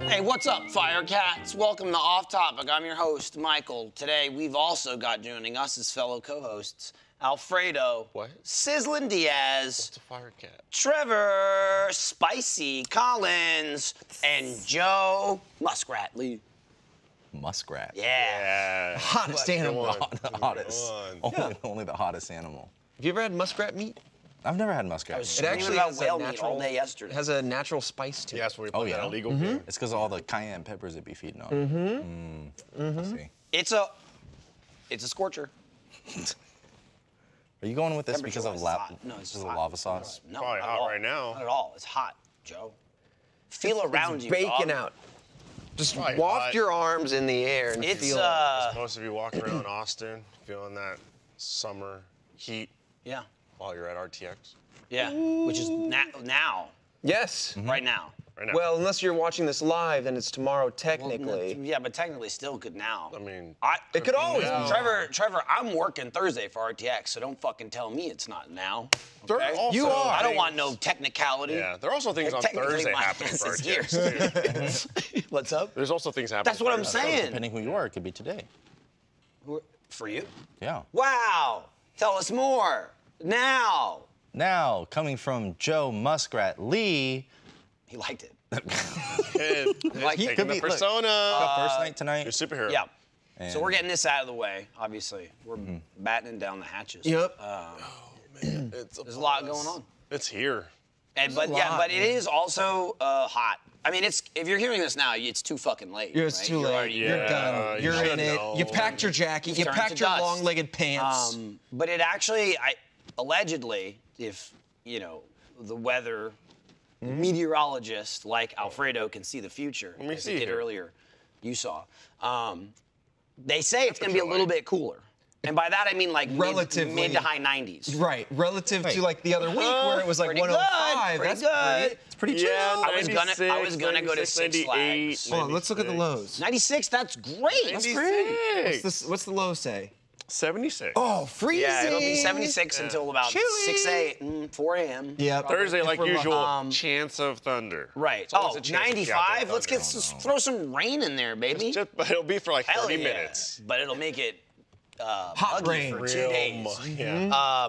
Hey, what's up, Firecats? Welcome to Off Topic. I'm your host, Michael. Today, we've also got joining us as fellow co-hosts, Alfredo, Sizzlin Diaz, What's a Firecat? Trevor, Spicy Collins, and Joe Muskrat Lee. Muskrat. Yeah. Hottest animal. The hottest. Only the hottest animal. Have you ever had muskrat meat? I've never had muskrat. It actually has has whale a meat natural, all day yesterday. It has a natural spice to it. Yeah, that's where we put that illegal game. It's because of all the cayenne peppers it be feeding on. I see. It's a scorcher. Are you going with this because of Temperature-wise, it's hot. No, it's because just of hot. lava sauce? No, Probably not hot at all. right now. Not at all. It's hot, Joe. Feel around you, Baking dog. out. Just Probably waft hot. your arms in the air and It's feel it. Most of you walking around Austin, feeling that summer heat Yeah, while you're at RTX. yeah. Which is now, Yes. right now. Right now. Well, unless you're watching this live, then it's tomorrow Well, technically. yeah, but technically still could now. I mean, It could always now. be. Trevor, I'm working Thursday for RTX, so don't fucking tell me it's not now. Okay? also You are. I don't things- want no technicality. Yeah, there are also things on Technically, Thursday my happening ass for is RTX, too. What's up? There's also things happening. That's what I'm Thursday. saying. Depending who you are, it could be today. For you? Yeah. Wow. Tell us more. Now. Now, coming from Joe Muskrat Lee, He liked it. Kid, Like, taking could the be- look, persona. first night tonight. You're a superhero. Yeah. And So we're getting this out of the way, obviously. We're battening down the hatches. Yep. Man, There's a lot going on. It's here. But it is also hot. I mean, it's if you're hearing this now, it's too fucking late. It's right? too late. already- You're done. you You're in should it. know. You packed your jacket. You turned packed to your dust. long-legged pants. But it actually, allegedly, if you know the weather meteorologist like Alfredo can see the future, me as see he did here. earlier, you saw. They say it's going to be a little bit cooler, and by that I mean like Relatively. mid to high 90s. Right. Relative to like the other week where it was like Pretty 105. good, That's pretty good. It's pretty chill. Yeah, I was gonna go to 96, Six 98, Flags. Hold on, let's look at the 96. lows. 96, that's great. That's great. What's the low say? 76. Oh, freezing. Yeah, it'll be 76 until about Chilly. 4 a.m. Yeah. Thursday, like usual, Um, chance of thunder. Right. It's always Oh, a chance of gathering 95. Let's thunder. throw some rain in there, baby. But it'll be for like Hell 30 yeah. minutes. But it'll make it Hot muggy rain. for 2 Real days. Yeah.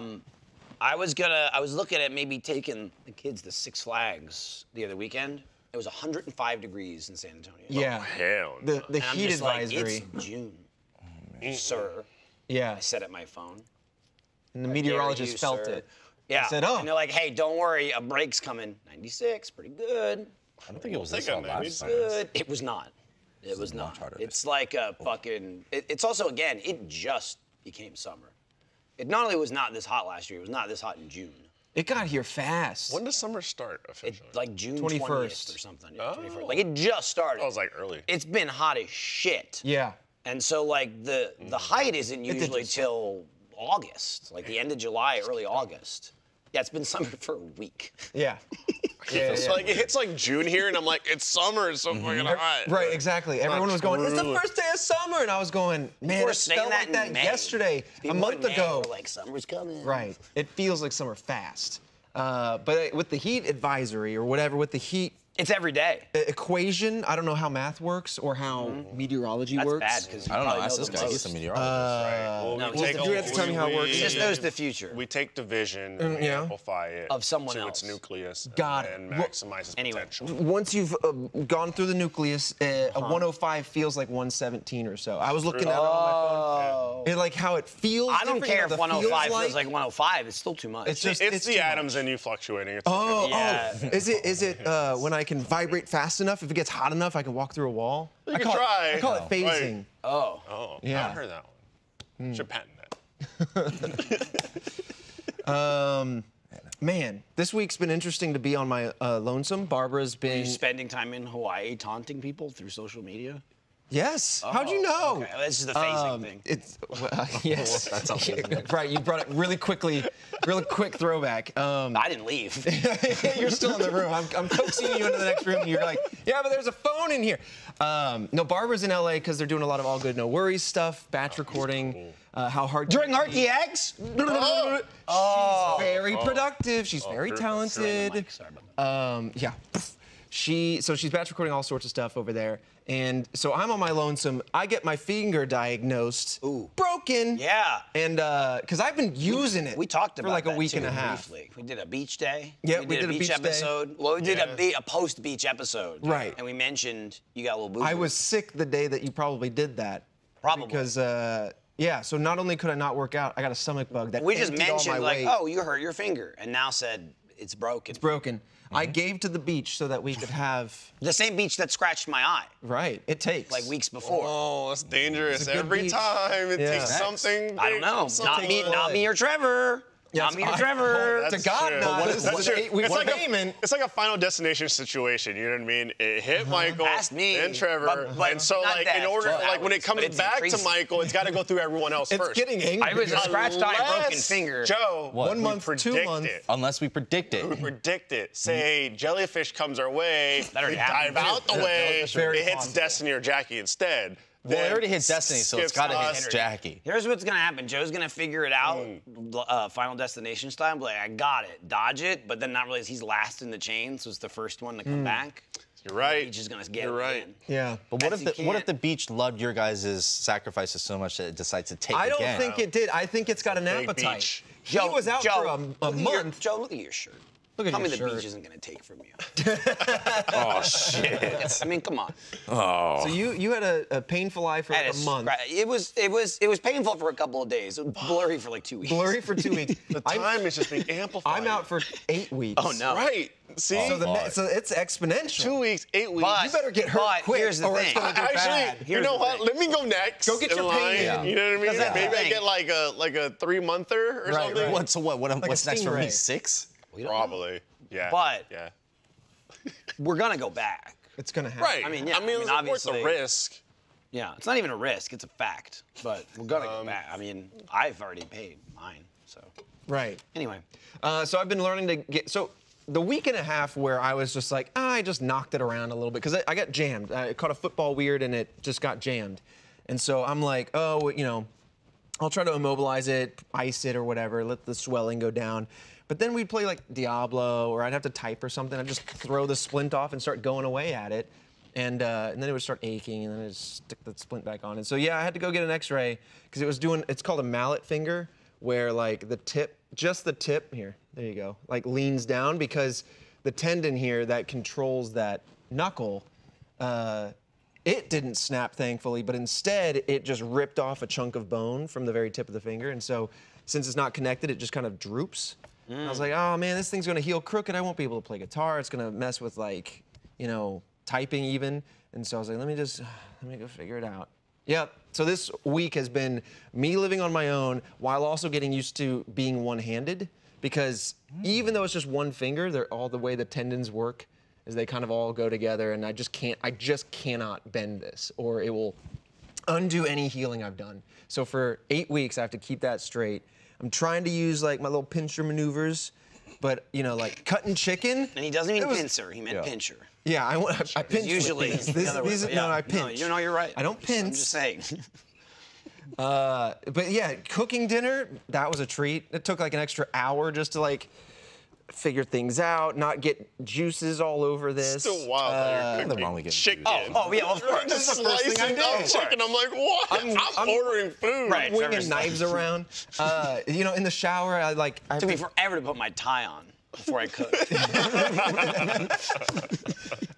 I was looking at maybe taking the kids to Six Flags the other weekend. It was 105 degrees in San Antonio. Yeah. Hell no. The And I'm heat just like, advisory. it's June, sir. Yeah. I said at my phone. And the "Dare meteorologist you, felt sir." it. Yeah. I said, oh. And they're like, hey, don't worry, a break's coming. 96, pretty good. I don't think it was this Take a hot last minute. time. Good. It was not. It was much not. harder. It's like a fucking. It's also again. It just became summer. It not only was not this hot last year. It was not this hot in June. It got here fast. When does summer start It officially? like June 21st. 20th or something. Yeah, Oh. 21st. Like it just started. I was like early. It's been hot as shit. Yeah. And so like the height isn't did usually just- till August, like the end of July, early August. Yeah, it's been summer for a week. Yeah. It's like it hits like June here, and I'm like, it's summer. It's so fucking hot. Right, exactly. Everyone was going, it's the true. first day of summer. And I was going, man, were it saying felt that like in that May. yesterday, People a month in May ago. were like summer's coming. Right. It feels like summer fast. But with the heat advisory or whatever, with the heat It's every day. equation, I don't know how math works or how meteorology That's works. bad because I don't know. Ask this guy. He's a meteorologist. Well, No, we well, take you have to tell me how it works. He just knows the future. We take division and we yeah. amplify it Of someone to else. its nucleus Got it. and Well, maximize its anyway. potential. Once you've gone through the nucleus, a 105 feels like 117 or so. I was looking at it on my phone. And like how it feels. I don't different, care how if the 105 feels feels like 105. It's still too much. It's just It's too the much. atoms in you fluctuating. It's Oh, Yeah. oh, is it when I can vibrate fast enough? If it gets hot enough, I can walk through a wall. You I can call try. It, I call it Right. phasing. Oh. Oh, Yeah. I heard that one. Should patent that. Man, this week's been interesting to be on my lonesome. Barbara's Are been. you spending time in Hawaii taunting people through social media? Yes. How'd you know? Okay, well, this is the phasing thing. It's yes. That's all he did. Right. You brought it really quickly. Really quick throwback. I didn't leave. You're still in the room. I'm coaxing you into the next room, and you're like, yeah, but there's a phone in here. No, Barbara's in LA because they're doing a lot of All Good No Worries stuff, batch recording. How hard During RTX? She's very productive. She's very perfect. talented. Sorry about that. Yeah. so she's batch recording all sorts of stuff over there. And so I'm on my lonesome. I get my finger diagnosed. Ooh. Broken. Yeah. And because I've been using it We talked for about like a that week too, and a half. briefly. We did a beach day. Yeah, we did a beach day. episode. Well, we did a post-beach episode. Right. And we mentioned you got a little boo. I was sick the day that you probably did that. Probably. Because, yeah, so not only could I not work out, I got a stomach bug that We just emptied all my mentioned like, weight. oh, you hurt your finger, and now said it's broken. It's broken. I gave to the beach so that we could have. The same beach that scratched my eye Right, it takes. like weeks before. Oh, that's dangerous. It's a good Every beach. time it Yeah. takes something. I don't know. Not me or Trevor. Yeah, not me or I- Trevor. That's To God, true. not. But This is that's an true. 8-week It's like payment. it's like a Final Destination situation. You know what I mean? It hit Michael Past me, and Trevor, but and so not like that, in order, but like when it comes it's back to increasing. Michael, it's got to go through everyone else It's first. getting angry. I was a scratched eye, broken Unless, finger. Joe, What? 1 we month, 2 predict months. it. Unless we predict it. We predict it. Say jellyfish comes our way, That already we happened. dive out the way, Very it hits possible. Destiny or Jackie instead. Well, it Then already hit Destiny, so it's skips got to us. hit Jackie. Here's what's gonna happen. Joe's gonna figure it out, Final Destination style. Be like, I got it, dodge it, but then not realize he's last in the chain, so it's the first one to come back. You're right. He's just gonna get You're it right. in. Yeah. But what Yes, if you what if can't. the beach loved your guys' sacrifices so much that it decides to take I don't again? think it did. I think it's got an Big appetite. beach. He was out for a look at month. Joe, look at your shirt. Look at Tell your me the shirt. beach isn't gonna take from you. Oh shit! I mean, come on. So you had a painful eye for I had like a month. It was painful for a couple of days. It was blurry for like 2 weeks. Blurry for 2 weeks. The time is just being amplified. I'm out for 8 weeks. Oh no. Right. See? So it's exponential. 2 weeks, 8 weeks. But- You better get hurt but quick, here's the or it's thing. gonna go Actually, bad. you Here's know the what? thing. Let me go next. Go get in your line. pain in. You know what I mean? Because that's the Maybe I thing. get like a 3-monther or Right, something. right. What? So what? a What's next for me? stingray. 6? We don't know. Probably. Yeah. But- yeah. We're gonna go back. It's gonna happen. Right. I mean, yeah, I mean, it's worth obviously- the risk. Yeah, it's not even a risk; it's a fact. But we're gonna go back. I mean, I've already paid mine, so Right. anyway. So I've been learning to get. So the week and a half where I was just like, I just knocked it around a little bit because I got jammed. I caught a football weird and it just got jammed. And so I'm like, oh, you know, I'll try to immobilize it, ice it or whatever, let the swelling go down. But then we'd play like Diablo or I'd have to type or something. I'd just throw the splint off and start going away at it. And then it would start aching and then I'd just stick the splint back on. And so, yeah, I had to go get an x-ray because it was doing, it's called a mallet finger where like the tip, just the tip here, there you go, like leans down because the tendon here that controls that knuckle, it didn't snap thankfully, but instead it just ripped off a chunk of bone from the very tip of the finger. And so since it's not connected, it just kind of droops. And I was like, oh man, this thing's gonna heal crooked. I won't be able to play guitar. It's gonna mess with like, you know, typing even. And so I was like, let me go figure it out. Yep. So this week has been me living on my own while also getting used to being one-handed because even though it's just one finger, they're all the way the tendons work is they kind of all go together and I just cannot bend this or it will undo any healing I've done. So for 8 weeks, I have to keep that straight. I'm trying to use like my little pincher maneuvers, but you know, like cutting chicken. And he doesn't mean it was- pincer; he meant pincher. Yeah, I pinch. with Usually, these. it's the other way, but No, yeah. I pinch. No, you're right. I don't I'm pinch. just saying. But yeah, cooking dinner, that was a treat. It took like an extra hour just to like figure things out, not get juices all over this. Still wild. that you're nothing wrong with cooking getting chicken. Oh yeah, well, of course. Just This is the first thing I slicing did. up chicken. I'm like, what? I'm ordering food. Right. Winging Trevor's knives around. You know, in the shower, I It took me forever to put my tie on before I cooked.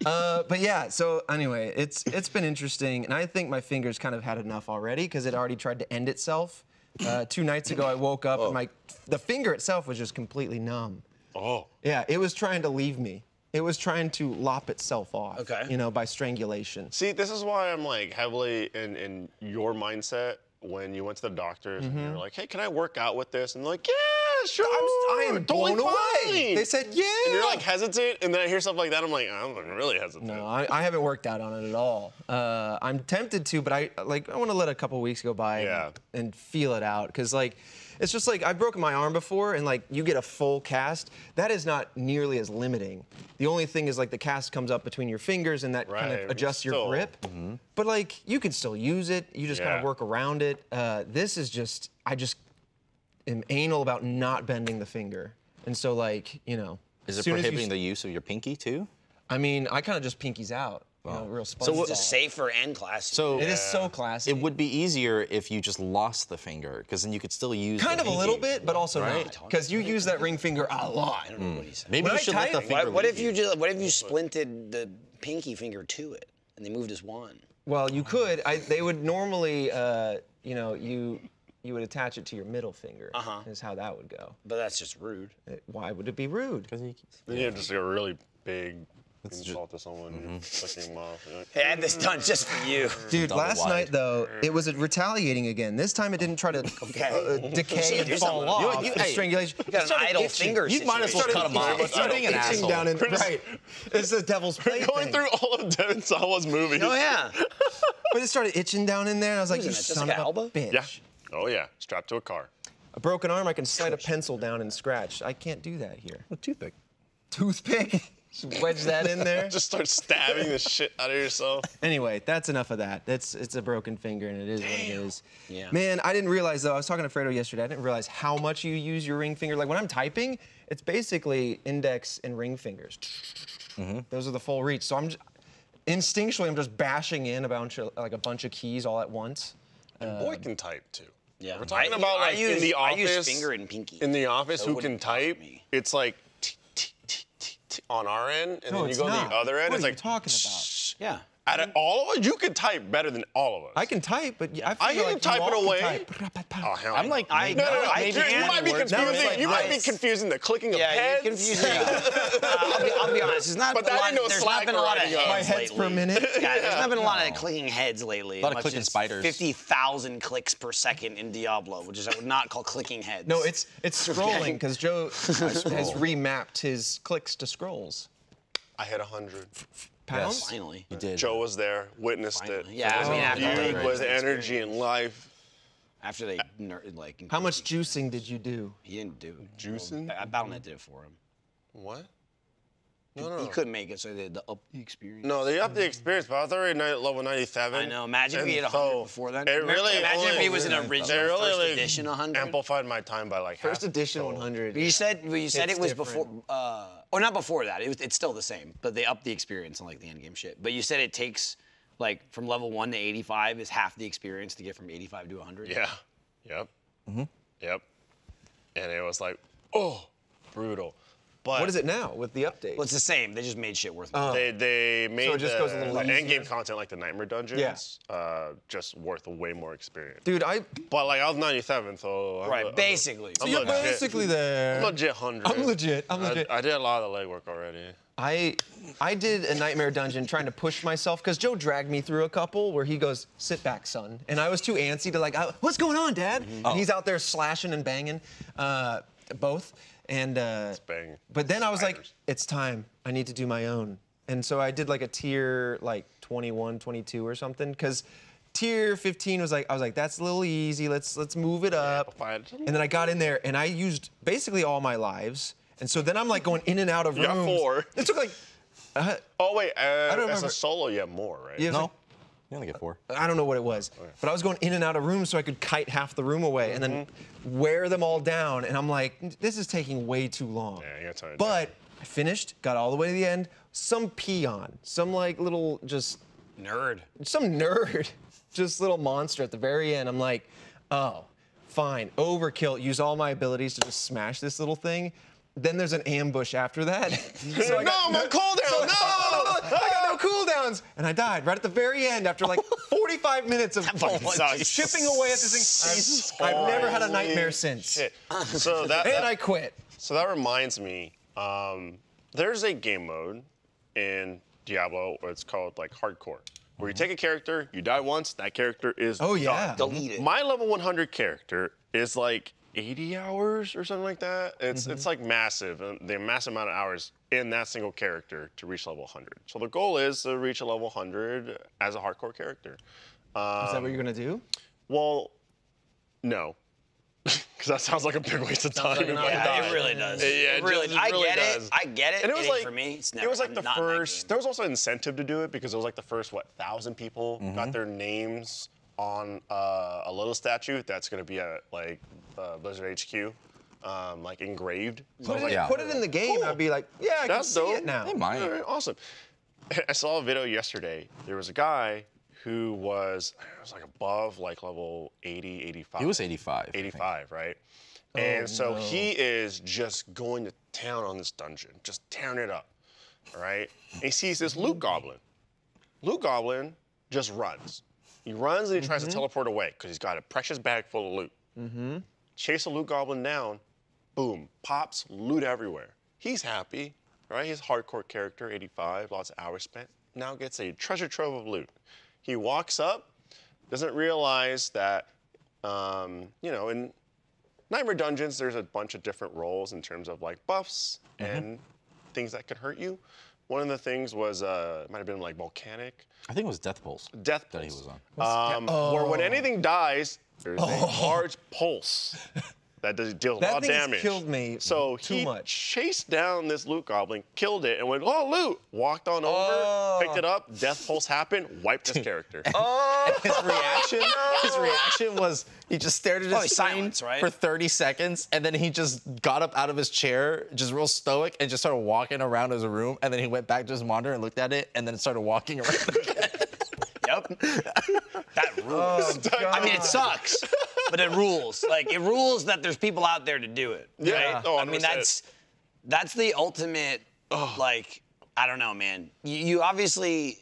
But yeah, so anyway, it's been interesting, and I think my fingers kind of had enough already because it already tried to end itself. 2 nights ago, I woke up and the finger itself was just completely numb. Oh. Yeah, it was trying to leave me. It was trying to lop itself off. Okay. You know, by strangulation. See, this is why I'm like heavily in your mindset when you went to the doctors and you're like, hey, can I work out with this? And they're like, yeah, sure. I am totally blown away. fine." They said, yeah. And you're like hesitant, and then I hear stuff like that, I'm like, I'm really hesitant. No, I haven't worked out on it at all. I'm tempted to, but I want to let a couple weeks go by Yeah. and feel it out. Because, like, it's just like I've broken my arm before, and, like, you get a full cast. That is not nearly as limiting. The only thing is, like, the cast comes up between your fingers, and that kind Right, of but adjusts your still. grip. But, like, you can still use it. You just kind Yeah. of work around it. This is just, I just am anal about not bending the finger. And so, like, you know. Is as it soon as you prohibiting the use of your pinky too? I mean, I kind of just pinkies out. You know, real sponge. It's just safer and classy. So It is so classy. it would be easier if you just lost the finger, because then you could still use kind the of a little pinky. bit, but also not. Because you use that ring finger a lot. I don't know what he said. Maybe When you I should let the type- finger What if leave what if you splinted the pinky finger to it and they moved as one? Well, you could. They would normally, you know, you would attach it to your middle finger. Is how that would go. But that's just rude. Why would it be rude? Then you have just a really big insult to someone, sucking them off. You're like, Hey, I had this done just for you. Dude, Double last wide. night though, it was retaliating again. This time it didn't try to decay and do fall something. off. hey, Strangulation. You got an idle finger You might as well situation. cut him off. You're being an Itching asshole. down in, right. It's the devil's play going thing. through all of Devin Sawa's movies. Oh, yeah. But it started itching down in there, and I was like, Who's you in it? son Jessica of a Alba? bitch. Yeah. Oh yeah. Strapped to a car. A broken arm, I can slide a pencil down and scratch. I can't do that here. A toothpick. Toothpick? Just wedge that in there. Just start stabbing the shit out of yourself. Anyway, that's enough of that. It's a broken finger, and it is what it is. Yeah. Man, I didn't realize though. I was talking to Fredo yesterday. I didn't realize how much you use your ring finger. Like when I'm typing, it's basically index and ring fingers. Those are the full reach. So instinctually, I'm just bashing in a bunch of keys all at once. And boy can type too. Yeah. We're talking about like in the I office. use finger and pinky. In the office, That who wouldn't can bother type? me. It's like on our end, and No, then you it's go not. to the other end. What It's are you like talking about? Yeah. Out of all of us, you can type better than all of us. I can type, but I feel I can like type you it all can away. type. Oh hell. I'm like, no, no, no. I You can might be words, now confusing. it's like You might be ice. confusing the clicking of Yeah, heads. you're confusing. I'll be honest. It's not But a that lot. ain't no There's not been a lot of slacker heads My heads per lately. minute. Yeah, there's not been a lot of clicking heads lately. A lot of Much clicking as spiders. 50,000 clicks per second in Diablo, which is I would not call clicking heads. No, it's scrolling because Joe has remapped his clicks to scrolls. I hit 100. Pounds? Finally. You did. Joe was there, witnessed it. Finally. Yeah, I mean, after Viewed they- was energy and life. After they like. How much juicing did you do? He didn't do it. Juicing? Battle.net did it for him. What? He couldn't make it, so they had to up the experience. No, they upped the experience, but I was already level 97. I know. Imagine if he and had 100 so before then. It really Imagine if he was an They original really first like, edition 100. amplified my time by like First half. edition So- 100. You said it was different. before, or not before that. It's still the same, but they upped the experience on like the end game shit. But you said it takes like from level 1 to 85 is half the experience to get from 85 to 100. Yeah. Yep. Yep. And it was like, oh, brutal. But What is it now with the update? Well, it's the same. They just made shit worth more. They made it just goes a little the end easier? game content like the nightmare dungeons just worth way more experience. Dude, But like I was 97, so Right, basically. I'm you're legit. basically there. I'm legit 100. I'm legit. I'm legit. I did a lot of the legwork already. I did a nightmare dungeon trying to push myself because Joe dragged me through a couple where he goes, "Sit back, son," and I was too antsy to like, "What's going on, Dad?" And he's out there slashing and banging, both. And bang. but then I was like, Spiders. "It's time. I need to do my own." And so I did like a tier like 21, 22 or something because tier 15 was like I was like, "That's a little easy. Let's move it up." Amplified. And then I got in there and I used basically all my lives. And so then I'm like going in and out of You got rooms. 4. It took like Oh wait, don't as remember. a solo, you have more, right? Yeah, No. You only get 4. I don't know what it was, but I was going in and out of rooms so I could kite half the room away and then wear them all down. And I'm like, this is taking way too long. Yeah, you got time to But I finished, got all the way to the end. Some peon, some like little Nerd. some nerd, just little monster at the very end. I'm like, oh, fine, overkill. Use all my abilities to just smash this little thing. Then there's an ambush after that. So I got- No, my cooldown, no! I got no cooldowns, and I died right at the very end after like 45 minutes of fucking sucks. chipping away at this thing. I've never had a nightmare since, Shit. So that, and I quit. So that reminds me, there's a game mode in Diablo where it's called like hardcore, where you take a character, you die once, that character is Oh yeah. Delete it. My level 100 character is like 80 hours or something like that. It's like massive, the massive amount of hours in that single character to reach level 100. So the goal is to reach a level 100 as a hardcore character. Is that what you're gonna do? Well, no. Because that sounds like a big waste of time. like if an I hour. die. Yeah, it really does. Yeah, It really, just I really get does. it. I get it. And it was ain't like for me. It's never. it was like I'm the not in that first. game. There was also incentive to do it because it was like the first 1,000 people got their names on a little statue that's going to be at like Blizzard HQ like engraved. So I was Put like, it, put it in the game, cool. I'd be like, yeah, I That's can see dope. it now. They might. All right, awesome. I saw a video yesterday. There was a guy who was like above like level 80, 85. He was 85. 85, right? And so he is just going to town on this dungeon, just tearing it up, all right? And he sees this loot goblin. Loot goblin just runs. He runs and he tries to teleport away because he's got a precious bag full of loot. Chase a loot goblin down, boom, pops, loot everywhere. He's happy, right? He's a hardcore character, 85, lots of hours spent. Now gets a treasure trove of loot. He walks up, doesn't realize that, you know, in Nightmare Dungeons, there's a bunch of different roles in terms of like buffs and things that could hurt you. One of the things was, it might have been like volcanic. I think it was Death Pulse. Death that he Pulse. was on. Where when anything dies, there's a large pulse that deals a lot of That damage. thing's killed me So too he much. chased down this loot goblin, killed it, and went, oh, loot! Walked on over, picked it up, Death Pulse happened, wiped his character. His reaction was he just stared at his Probably screen silence, right? for 30 seconds, and then he just got up out of his chair, just real stoic, and just started walking around his room, and then he went back to his monitor and looked at it, and then started walking around again. Yep. That rules. I mean, it sucks, but it rules. Like, it rules that there's people out there to do it. Yeah. Right? Oh, I mean, 100%. that's the ultimate, like, I don't know, man. You obviously,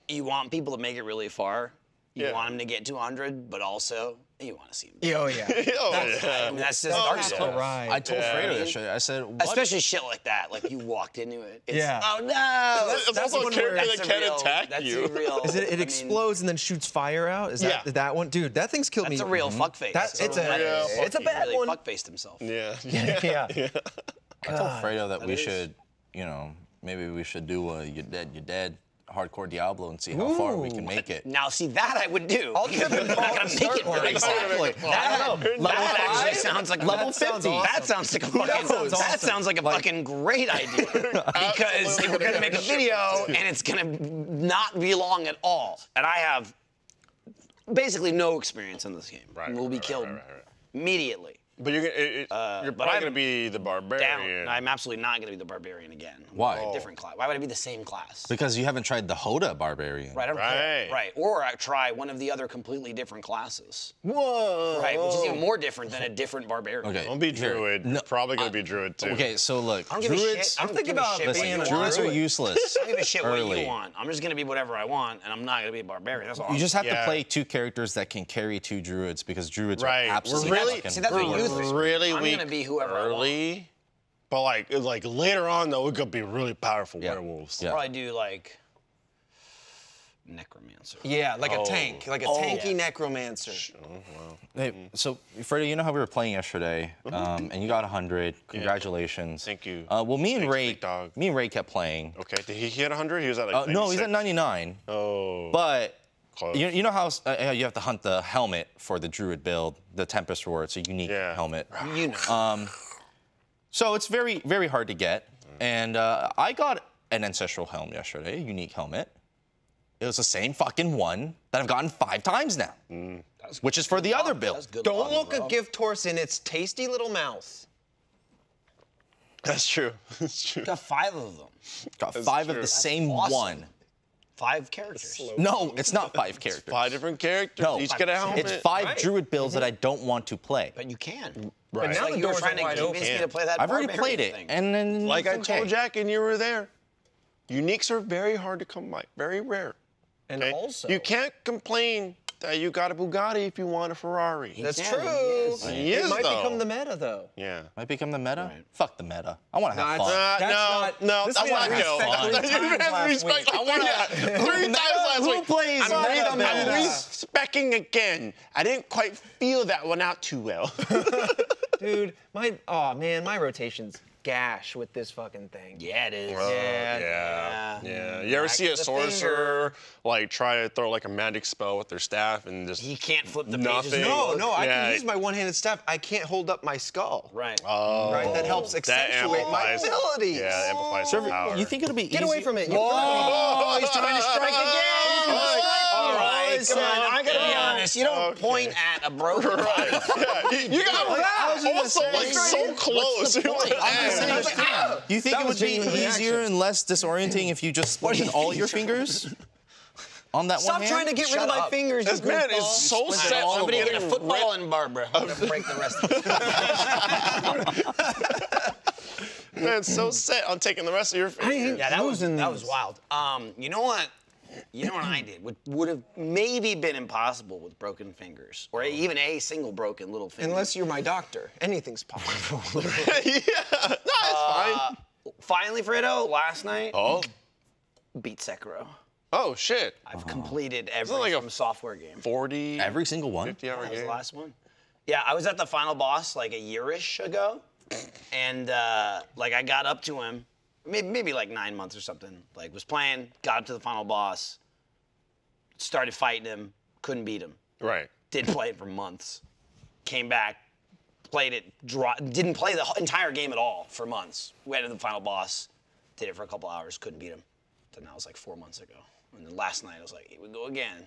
you want people to make it really far. You Yeah. want them to get to 100, but also you want to see them. Oh, yeah. I mean, that's just Dark That's Souls. right. I told Fredo yesterday, I said, what? Especially shit like that. Like, you walked into it. It's, Yeah. Oh, no. It's also a character That's that a can't real- attack that's you. A real, Is it I mean, explodes and then shoots fire out? Is Yeah. that one? Dude, that thing's killed me. That's a real fuckface. It's a He bad really one. fuckfaced himself. Yeah. Yeah. I told Fredo that we is- should, you know, maybe we should do a You're Dead hardcore Diablo and see how far we can make it. Now, see, that I would do. I'll give it We're not gonna make it very Exactly. far. That actually sounds like Level that 50. That sounds like a fucking. knows? That sounds like a fucking great idea. Because we're gonna make a video and it's gonna not be long at all. And I have basically no experience in this game. Right, We'll be right, killed right. immediately. But you're but probably I'm gonna be the barbarian. Down. I'm absolutely not gonna be the barbarian again. Why? Different class. Why would I be the same class? Because you haven't tried the Hoda Barbarian. Right, I don't care. Right. Right. Or I try one of the other completely different classes. Whoa. Right, which is even more different than a different barbarian. Okay. Don't be here. druid. No, You're probably gonna be druid too. Okay, so look, I don't give a shit. druids. I don't thinking give a about shit what Listen, you druids want. are useless. I don't give a shit what early. you want. I'm just gonna be whatever I want, and I'm not gonna be a barbarian. That's all. You just have to Yeah. play two characters that can carry two druids because druids Right. are absolutely We're really- fucking see, that's what worthless. you think. really I'm weak gonna be whoever I want. early, but like later on though, we could be really powerful Yeah. werewolves. Yeah. Probably do like necromancer. Yeah, like a tank, like a tanky yeah. necromancer. Hey, so Fredo, you know how we were playing yesterday, and you got 100. Congratulations. Thank you. Well, me and Thanks, Ray, big dog. kept playing. Okay, did he hit 100? He was at like No, he's at 96. 99. Oh. But Close. you know how you have to hunt the helmet for the druid build, the Tempest Roar. It's a unique Yeah. helmet. You know. So it's very, very hard to get. And I got an ancestral helm yesterday, a unique helmet. It was the same fucking one that I've gotten 5 times now, which is for the other build. That's good Don't luck, look bro. a gift horse in its tasty little mouth. That's true. That's true. Got 5 of them. Got 5 of true. the same awesome. one. 5 characters. No, it's not 5 characters. 5 different characters. No, Each get a helmet. it's 5 Right. druid builds that I don't want to play. But you can. Right. But now Like the you were doors trying are to wide convince me open. to play that I've already barbarian played it, thing. and then Like I it's okay. told Jack, and you were there. Uniques are very hard to come by, very rare. And Okay? also, You can't complain that you got a Bugatti if you want a Ferrari. that's Yeah, true. he is. He It is, might though. become the meta, though. Yeah. Might become the meta. Right. Fuck the meta. I want to have Nah, fun. That's no, this I man want respect to. 3 times last Respect week. like 3 times last Who week. plays I'm meta? I'm respecting again. I didn't quite feel that one out too well. Dude, my rotation's gash with this fucking thing. Yeah, it is. Yeah. You ever Back see to a the sorcerer like try to throw like a magic spell with their staff and just He can't flip the Nothing. pages. No, I Yeah. can use my one-handed staff. I can't hold up my skull. Right. Right, that helps accentuate my amplifies- abilities. Yeah, that amplifies the power. You think it'll be Get easy? away from it. Oh, he's trying to strike again. All right. All right, come on. I gotta be honest Chris, you don't point at a broken body. You got also like so close. Do you think it would be easier and less disorienting if you just split all your fingers on that one hand? Stop trying to get rid of my fingers. This man is so set on Somebody get a getting football in Barbara. I'm gonna break the rest of it. Man, so set on taking the rest of your fingers. Yeah, that was wild. You know what? You know what I did? Would have maybe been impossible with broken fingers, or even a single broken little finger. Unless you're my doctor, anything's possible. Yeah, no, it's fine. Finally, Fredo, last night, beat Sekiro. Oh shit! I've completed every like a software game. 40. Every single one. 50-hour That was game. the last one. Yeah, I was at the final boss like a year-ish ago, and like I got up to him, maybe like 9 months or something. Like was playing, got up to the final boss, started fighting him, couldn't beat him. Right. Didn't play it for months. Came back, played it, didn't play the entire game at all for months. Went to the final boss, did it for a couple hours, couldn't beat him. Then that was like 4 months ago. And then last night I was like, here we go again.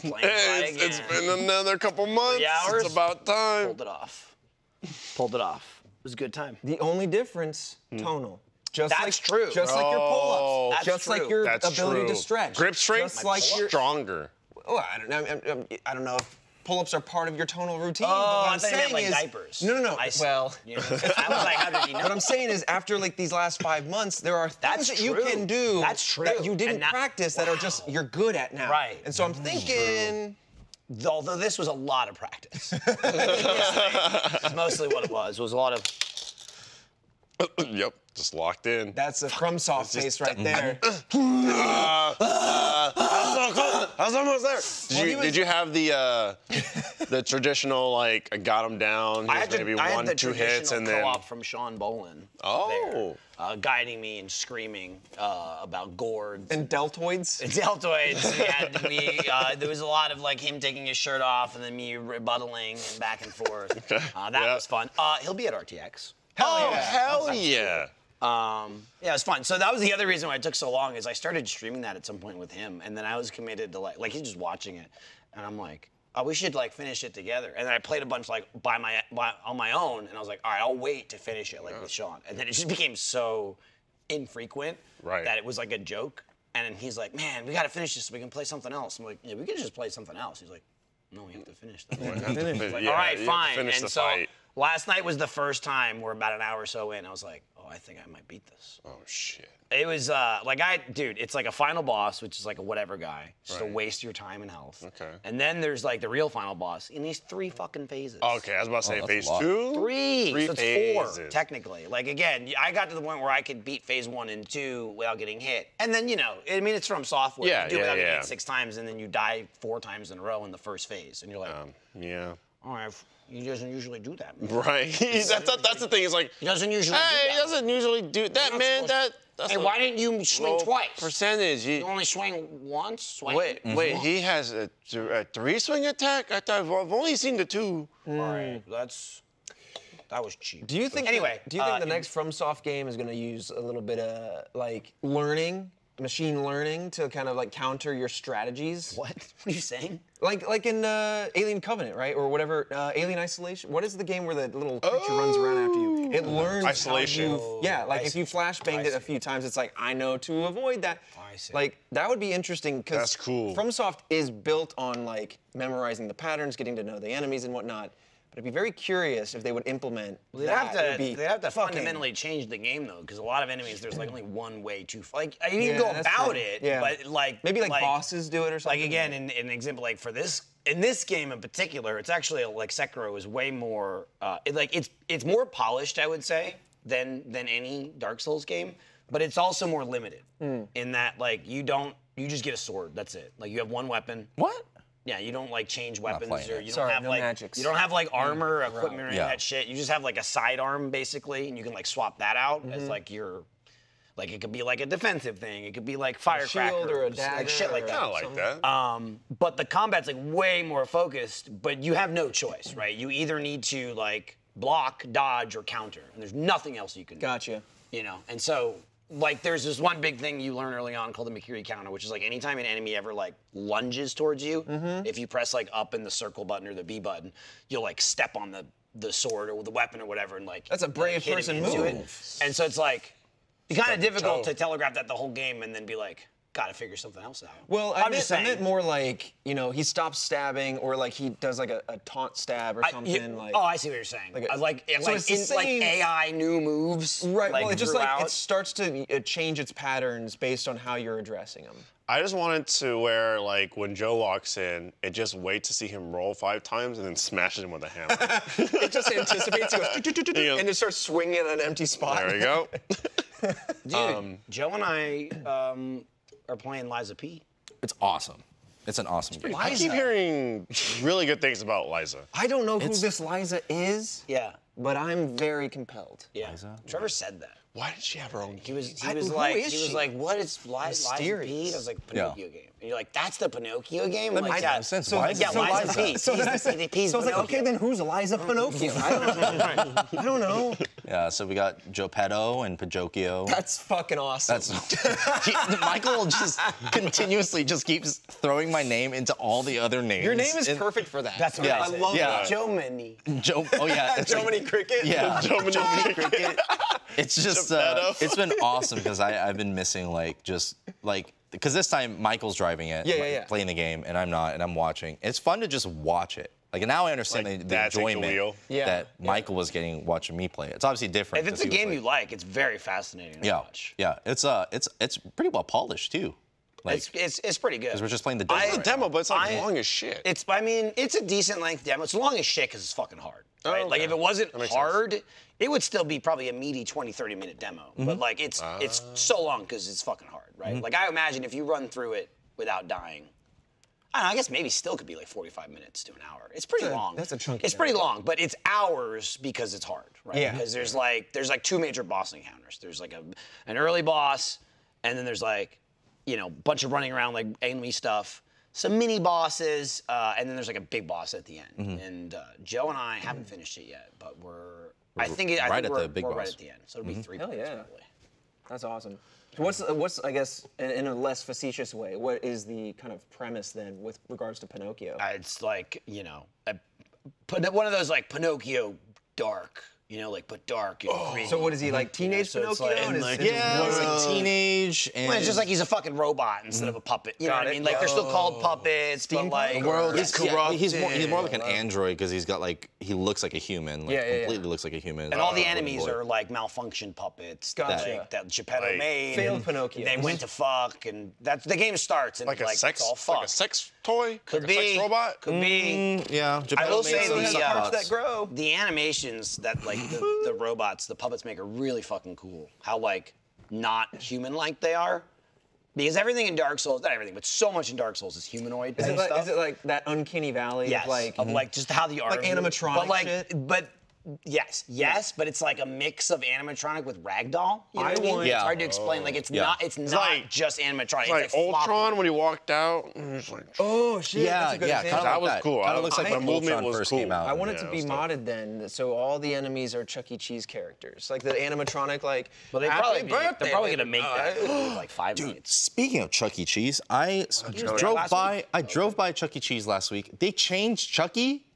Playing again. It's been another couple months. 3 hours. It's about time. Pulled it off. Pulled it off. It was a good time. The only difference, tonal. Just That's like, true. Just like your pull-ups. That's just true. like your That's ability true. to stretch. Grip strength, Just like your stronger. Oh, I don't know. I don't know if pull-ups are part of your tonal routine. Oh, but what I I'm thought you meant saying like is, diapers. No. Well, You know, I was like, how did you know? what I'm saying is, after like these last 5 months, there are things That's that you true. can do That's true. that you didn't And that- practice that are just you're good at now. Right. And so I'm thinking. Although this was a lot of practice. It's mostly what it was. It was a lot of. Yep. Just locked in. That's a FromSoft face right there. I was almost there. Did you have the traditional like I got him down? I had maybe I had one, the 2 hits, and then co-op from Sean Bolin. Oh. There, guiding me and screaming about gourds. And deltoids. Deltoids. There was a lot of like him taking his shirt off and then me rebuttaling and back and forth. That was fun. He'll be at RTX. Hell yeah. Yeah, it was fun. So that was the other reason why it took so long is I started streaming that at some point with him, and then I was committed to like he's just watching it, and I'm like, oh, we should like finish it together. And then I played a bunch like on my own, and I was like, all right, I'll wait to finish it like with Sean. And then it just became so infrequent that it was like a joke. And then he's like, man, we got to finish this so we can play something else. I'm like, yeah, we can just play something else. He's like, no, we have to finish that. Like, all right, fine. Finish and the so fight. last night was the first time we're about an hour or so in. I was like, oh, I think I might beat this. Oh shit. It was dude, it's like a final boss, which is like a whatever guy, just to waste your time and health. Okay. And then there's like the real final boss, and he's 3 fucking phases. Okay, I was about to say that's phase a lot. 2. 3. So it's 4 phases. technically. Like again, I got to the point where I could beat phase 1 and 2 without getting hit. And then I mean, it's from software. Yeah, you do it without getting yeah. hit 6 times, and then you die 4 times in a row in the first phase, and you're like, Yeah. all right, he doesn't usually do that. Man. Right. that's the thing. It's like He doesn't usually. hey, do he that. doesn't usually do that, man. That's Hey, why didn't you swing low twice? percentage. You only swing once. Swing. Wait. He has a 3 swing attack. I've only seen the 2. All right, that was cheap. Do you think? Anyway, do you think the next FromSoft game is going to use a little bit of like learning, machine learning, to kind of like counter your strategies? What? What are you saying? Like in Alien Covenant, right, or whatever, Alien Isolation. What is the game where the little creature runs around after you? It learns Isolation. How you, yeah, like if you flashbanged it a few times, it's like I know to avoid that. I see. Like that would be interesting because That's cool. FromSoft is built on like memorizing the patterns, getting to know the enemies and whatnot. But I'd be very curious if they would implement They'd that. have to fundamentally change the game though, because a lot of enemies there's like only one way to like you can go that's about true. it, Yeah. but like maybe like bosses do it or something. Like again, in an example, like for in this game in particular, it's actually like Sekiro is way more it's more polished, I would say, than any Dark Souls game, but it's also more limited in that like you just get a sword, that's it. Like you have one weapon. What? Yeah, you don't like change weapons playing or it. you don't Sorry, have no like magics. you don't have like armor, equipment, or any Yeah. of that shit. You just have like a sidearm basically, and you can like swap that out as like your like it could be like a defensive thing. It could be like firecrackers, shield or a dagger, like shit like or that. I like that. But the combat's like way more focused, but you have no choice, right? You either need to like block, dodge, or counter, and there's nothing else you can do. Gotcha. You know, and so like there's this one big thing you learn early on called the Mikiri counter, which is like anytime an enemy ever like lunges towards you, if you press like up in the circle button or the B button, you'll like step on the sword or the weapon or whatever and like That's a brave hit person him into it. move. And so it's like kind of difficult to telegraph that the whole game and then be like, gotta figure something else out. Well, I'm I just meant saying. more like, you know, he stops stabbing or like he does like a taunt stab or something. Oh, I see what you're saying. Like it's the same- AI new moves. Right, Like, well, it just like, throughout. it starts to change its patterns based on how you're addressing them. I just wanted to where, like, when Joe walks in, it just wait to see him roll 5 times and then smashes him with a hammer. It just anticipates, it goes, Yeah. and it starts swinging at an empty spot. There we go. Dude, Joe and I are playing Liza P. It's awesome. It's an awesome game. I keep hearing really good things about Liza. I don't know who this Liza is, Yeah. but I'm very compelled. Yeah. Liza? Trevor said that. Why did she have her own? He was who like, is she? what is Liza P? Mysterious. I was like, Pinocchio game. And you're like, that's the Pinocchio game? I'm makes like, no yeah. sense. So, Why is yeah, it Liza Liza? P. He's the P's So I was like, Pinocchio. okay, then who's Liza Pinocchio? I don't know. Yeah, so we got Geppetto and Pinocchio. That's fucking awesome. Michael just continuously just keeps throwing my name into all the other names. Your name is And- perfect for that. That's what Yeah. I said. love Yeah. Joe Many. Joe. Oh yeah, it's Jomini like, Cricket? yeah. Jomini Cricket. It's just Geppetto. it's been awesome because I've been missing because this time Michael's driving it, Yeah. playing the game, and I'm not, and I'm watching. It's fun to just watch it. Like now I understand Like, the Dad takes the enjoyment wheel. Yeah. that Michael was getting watching me play. It's obviously different. If it's a 'cause he was game like- you like, it's very fascinating to yeah, watch. yeah, it's pretty well polished too. Like It's pretty good. because we're just playing the demo. It's a right demo, now. but it's like I- long as shit. It's a decent length demo. It's long as shit because it's fucking hard. Right? Oh, Like if okay. it wasn't That makes hard, it would still be probably a meaty 20, 30 minute demo. But like it's so long because it's fucking hard, right? Like I imagine if you run through it without dying, I don't know, I guess maybe still could be like 45 minutes to an hour. It's pretty long. that's a chunky It's pretty long, but it's hours because it's hard, right? Yeah. Because there's like 2 major boss encounters. There's like an early boss, and then there's like, you know, bunch of running around like enemy stuff, some mini bosses, and then there's like a big boss at the end. And Joe and I haven't finished it yet, but I think right at we're the big right boss. at the end. So it'll be 3 Hell points yeah. probably. That's awesome. What's I guess in a less facetious way, what is the kind of premise then with regards to Pinocchio? It's like, you know, one of those like Pinocchio dark, you know, like but dark and gritty. So what is he like, teenage So it's Pinocchio? like- And is- like- is- Yeah, it's like teenage and Well, it's just like he's a fucking robot instead of a puppet. You know Got what I it. mean? Like they're still called puppets, but Steampunk? like The world He's, is he's more like an android because he's got like he looks like a human, like Yeah. completely looks like a human. and all the Wooden enemies boy. are like malfunctioned puppets Gotcha. that Geppetto Like made. failed and Pinocchio. They went to fuck, and that's the game starts and like a like sex, it's all fuck. like a sex toy, Could like be a sex robot. Could be. Yeah, I will say So it has the parts that grow. the animations that like the robots, the puppets make are really fucking cool. How like not human-like they are. Because everything in Dark Souls, not everything, but so much in Dark Souls is humanoid. Is type it, like, stuff. is it like that uncanny valley Yes, of like just how the art, animatronic but like, shit? but yes, but it's like a mix of animatronic with ragdoll. You know what I mean? want- It's Yeah. hard to explain. Like it's Yeah. not, it's not like- just animatronic. It's like floppy. Ultron when he walked out. And it's like, Oh shit! Yeah, that's a good yeah, example. kind of That was cool. Kind I- of looks like my when movement Ultron was first cool. came out. I want it Yeah, to it be was dope. modded then, so all the enemies are Chuck E. Cheese characters, like the animatronic, like. But they "Happy probably birthday, they're probably baby." gonna make that in like 5 minutes. Speaking of Chuck E. Cheese, I drove by Chuck E. Cheese last week. They changed Chucky.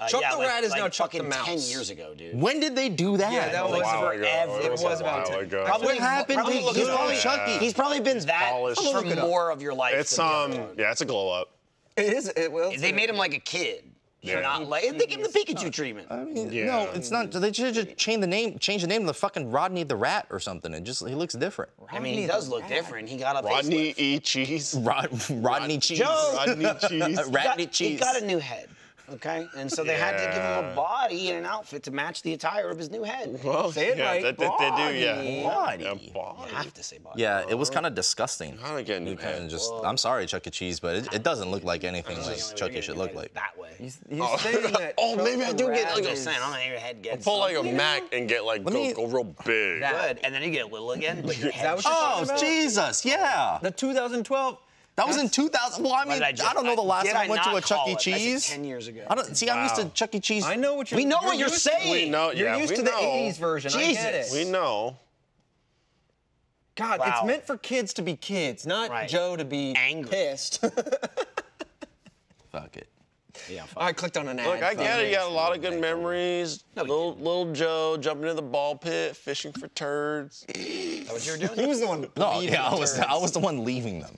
Chuck the Rat is now Chuck the fucking 10 Mouse. years ago, dude. When did they do that? Yeah, that a was while ago. forever. It was was a about while 10. ago. Probably- What happened to he's good probably- old Chucky? He's probably been that Polished. for I'm gonna look it up. more of your life. It's than the other one. yeah, it's a glow up. It is. It will. They made him like a kid. Yeah. Not like they gave him the Pikachu treatment. I mean, Yeah. no, it's not. They should just change the name to the fucking Rodney the Rat or something. It just he looks different. I mean, he does look different. He got a Rodney facelift. E. Cheese. Rodney Cheese. Joe! Rodney Cheese. Rodney He Cheese. got a new head. Okay, and so they had to give him Yeah. a body and an outfit to match the attire of his new head. Well, Say it yeah, right. They do, yeah. Body. Yeah, You body. have to say body. Yeah, it was kind of disgusting. How to get a new You kinda head? just, I'm sorry, Chuck E. Cheese, but it doesn't look like anything like Chucky should look like. That way. He's saying that. Oh, Chuck maybe I the do get Rat like I'm a just saying, I'm gonna have your head get pull like a something. Mac and get like me- go real big. Good, and then you get little again, but your head. that what you're talking Oh, about? Jesus, yeah. The 2012. That was in 2000. Well, I mean, I don't know the last did time I went to not a Chuck call E. it? I said Cheese. 10 years ago. I don't see. I'm used to Wow. Chuck E. Cheese. I know what you're. We know what you're used to- saying. We know, You're yeah, used we to the know. 80s version. I get it. Jesus. We know. God, Wow. it's meant for kids to be kids, not Right. Joe to be Angry. pissed. Fuck it. Yeah, fuck. I clicked on an ad. Look, I Fuck get it. You it. got a lot of good memories. No, we Little Joe jumping into the ball pit, fishing for turds. Is that what you were doing? He was the one. No, leading yeah, the I was turds. the one leaving them.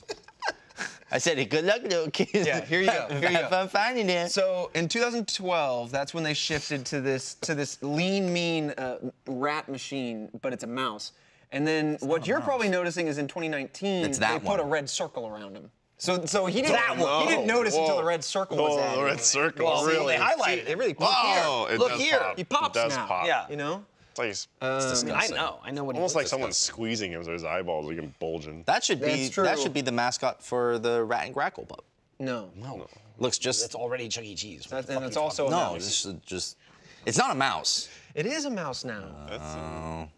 I said, hey, good luck, little kids. Yeah, here you go, here you Have go. fun finding it. So in 2012, that's when they shifted to this lean, mean rat machine, but it's a mouse. And then what you're probably noticing is in 2019, It's that they put a one. red circle around him. So he didn't. That one. He didn't notice until the red circle was Oh, added. the red circle. Well, really? they highlighted It it. really. Oh, it Look does here. Pop. He pops it does now. Pop. Yeah. You know. It's like he's I know what he almost looks like someone's squeezing him so his eyeballs are getting bulging. That should be That's true. that should be the mascot for the Rat and Grackle pup. No. No, Looks just that's already Chuck E. Cheese. What the And fuck it's are you also a talking no, about? this is just it's not a mouse. It is a mouse now.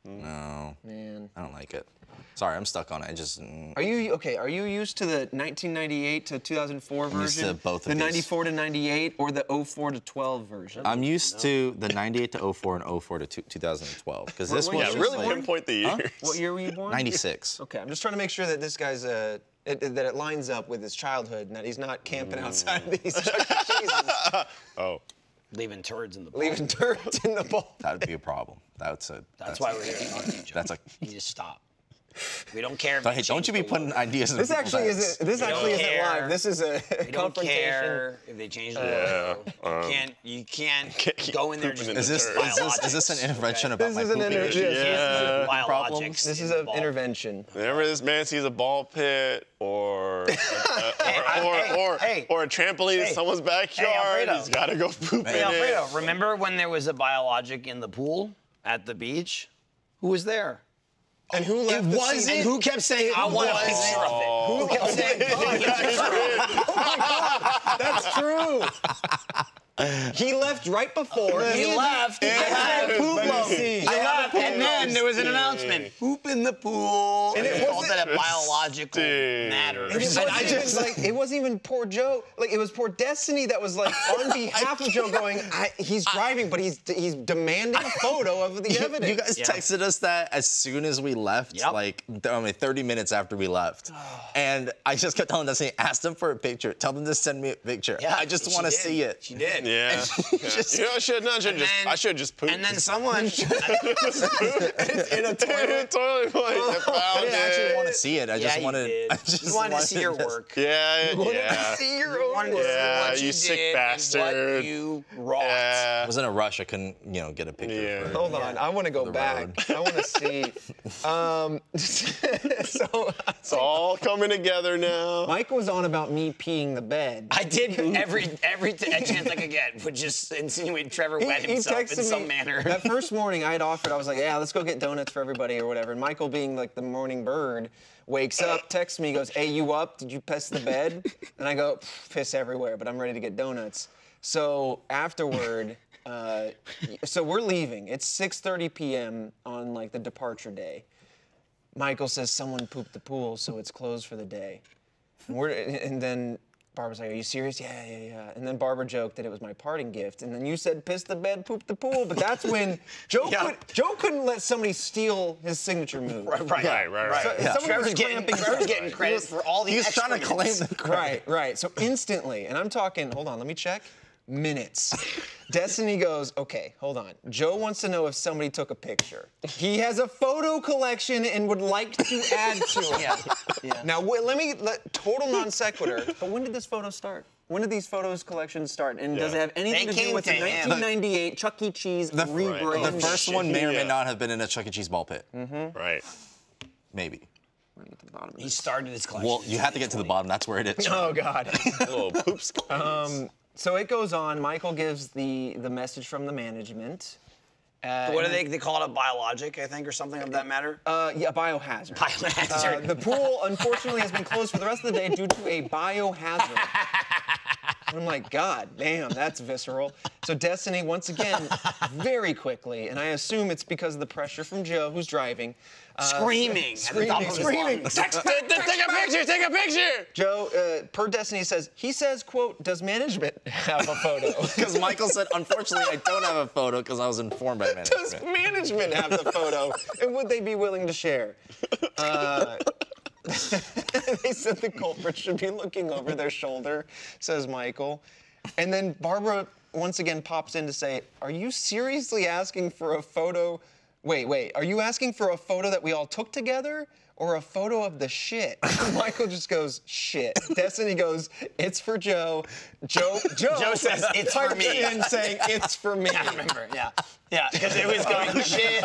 No, Man. I don't like it. Sorry, I'm stuck on it. I just Are you okay? Are you used to the 1998 to 2004 version? used to both of the these. 94 to 98 or the 04 to 12 version? I'm used to the 98 to 04 and 04 to 2012 because this What one Yeah, year was really like pinpoint the years. What year were you born? 96. Okay, I'm just trying to make sure that this guy's that it lines up with his childhood and that he's not camping outside of these Chuck E. Cheese's, Oh. Leaving turds in the bowl. leaving turds in the bowl. That would be a problem. That's Why we're here to talk to you, Joe. That's a. You need to stop. We don't care. If Hey, don't you be putting ideas in This people's actually heads. isn't. This actually isn't care. live. This is a We don't confrontation. care if they change the logo. You can't keep go in there pooping just in Is the this turds. is this an intervention about This my is an pooping inter- issues? yes. Yeah. biologics. This is in the an ball. intervention. Whenever this man sees a ball pit or hey, or a trampoline in someone backyard, Alfredo. he's got to go poop Hey, in Alfredo, it. remember when there was a biologic in the pool at the beach? Who was there? And who left the scene? And who kept saying, I want a picture of it? Who kept saying, That's true. He left right before. he left. He had poop logo. He left, and then there was an announcement. Poop in the pool. And it called that a biological matter. And it wasn't even poor Joe. Like it was poor Destiny that was like on behalf of Joe going. He's driving, but he's demanding a photo of the evidence. You guys texted us that as soon as we left, Yep. like 30 minutes after we left. And I just kept telling Destiny, ask them for a picture. Tell them to send me a picture. Yeah, I just she want to did. see it. She did. Yeah. Just- You know, I should have just pooped. And then someone. in a toilet bowl. I didn't actually want to see it. I just you wanted. did. I just You wanted to see your work. Yeah. See your own Wanted to work. see Yeah, what you you sick did and bastard. what you wrought. I Yeah. was in a rush. I couldn't, get a picture. Yeah. For, Hold on, I want to go back. I want to see. So It's all coming together now. Mike was on about me peeing the bed. I did every chance I could get would just insinuate Trevor wet himself in some manner. That first morning, I had offered. I was like, "Yeah, let's go get donuts for everybody or whatever." And Michael, being like the morning bird, wakes up, texts me, goes, "Hey, you up? Did you piss the bed?" And I go, "Piss everywhere, but I'm ready to get donuts." So afterward, so we're leaving. It's 6:30 p.m. on like the departure day. Michael says someone pooped the pool, so it's closed for the day. And then Barbara's like, "Are you serious?" Yeah. And then Barbara joked that it was my parting gift. And then you said, "Piss the bed, poop the pool." But that's when Joe couldn't let somebody steal his signature move. Right. Right. Someone Trevor's was getting cramping. credit for all the He was trying to claim the credit. Right. So instantly, and I'm talking, hold on, let me check. Minutes. Destiny goes, "Okay, hold on. Joe wants to know if somebody took a picture. He has a photo collection and would like to add to it." Yeah. Now, total non sequitur, but when did this photo start? When did these photos collections start? And does it have anything They to do came with the to him. 1998 Chuck E. Cheese rebrand? The first one may or may Yeah. not have been in a Chuck E. Cheese ball pit. Right. Maybe. He started his collection. Well, you have to get to the bottom. That's where it is. Oh, God. Little poops. So it goes on. Michael gives the message from the management. What do they call it? A biologic, I think, or something of that matter? Yeah, biohazard. Biohazard. The pool, unfortunately, has been closed for the rest of the day due to a biohazard. And I'm like, God damn, that's visceral. So Destiny, once again, very quickly, and I assume it's because of the pressure from Joe, who's driving. Screaming. Screaming. Take a picture. Joe, per Destiny he says, quote, does management have a photo? Because Michael said, unfortunately, I don't have a photo because I was informed by management. Does management have the photo? And would they be willing to share? They said the culprit should be looking over their shoulder, says Michael. And then Barbara once again pops in to say, are you seriously asking for a photo? Wait, are you asking for a photo that we all took together? Or a photo of the shit? Michael just goes, shit. Destiny goes, it's for Joe. Joe says, it's for me. in saying, it's for me. I remember, yeah. Yeah, because it was going shit,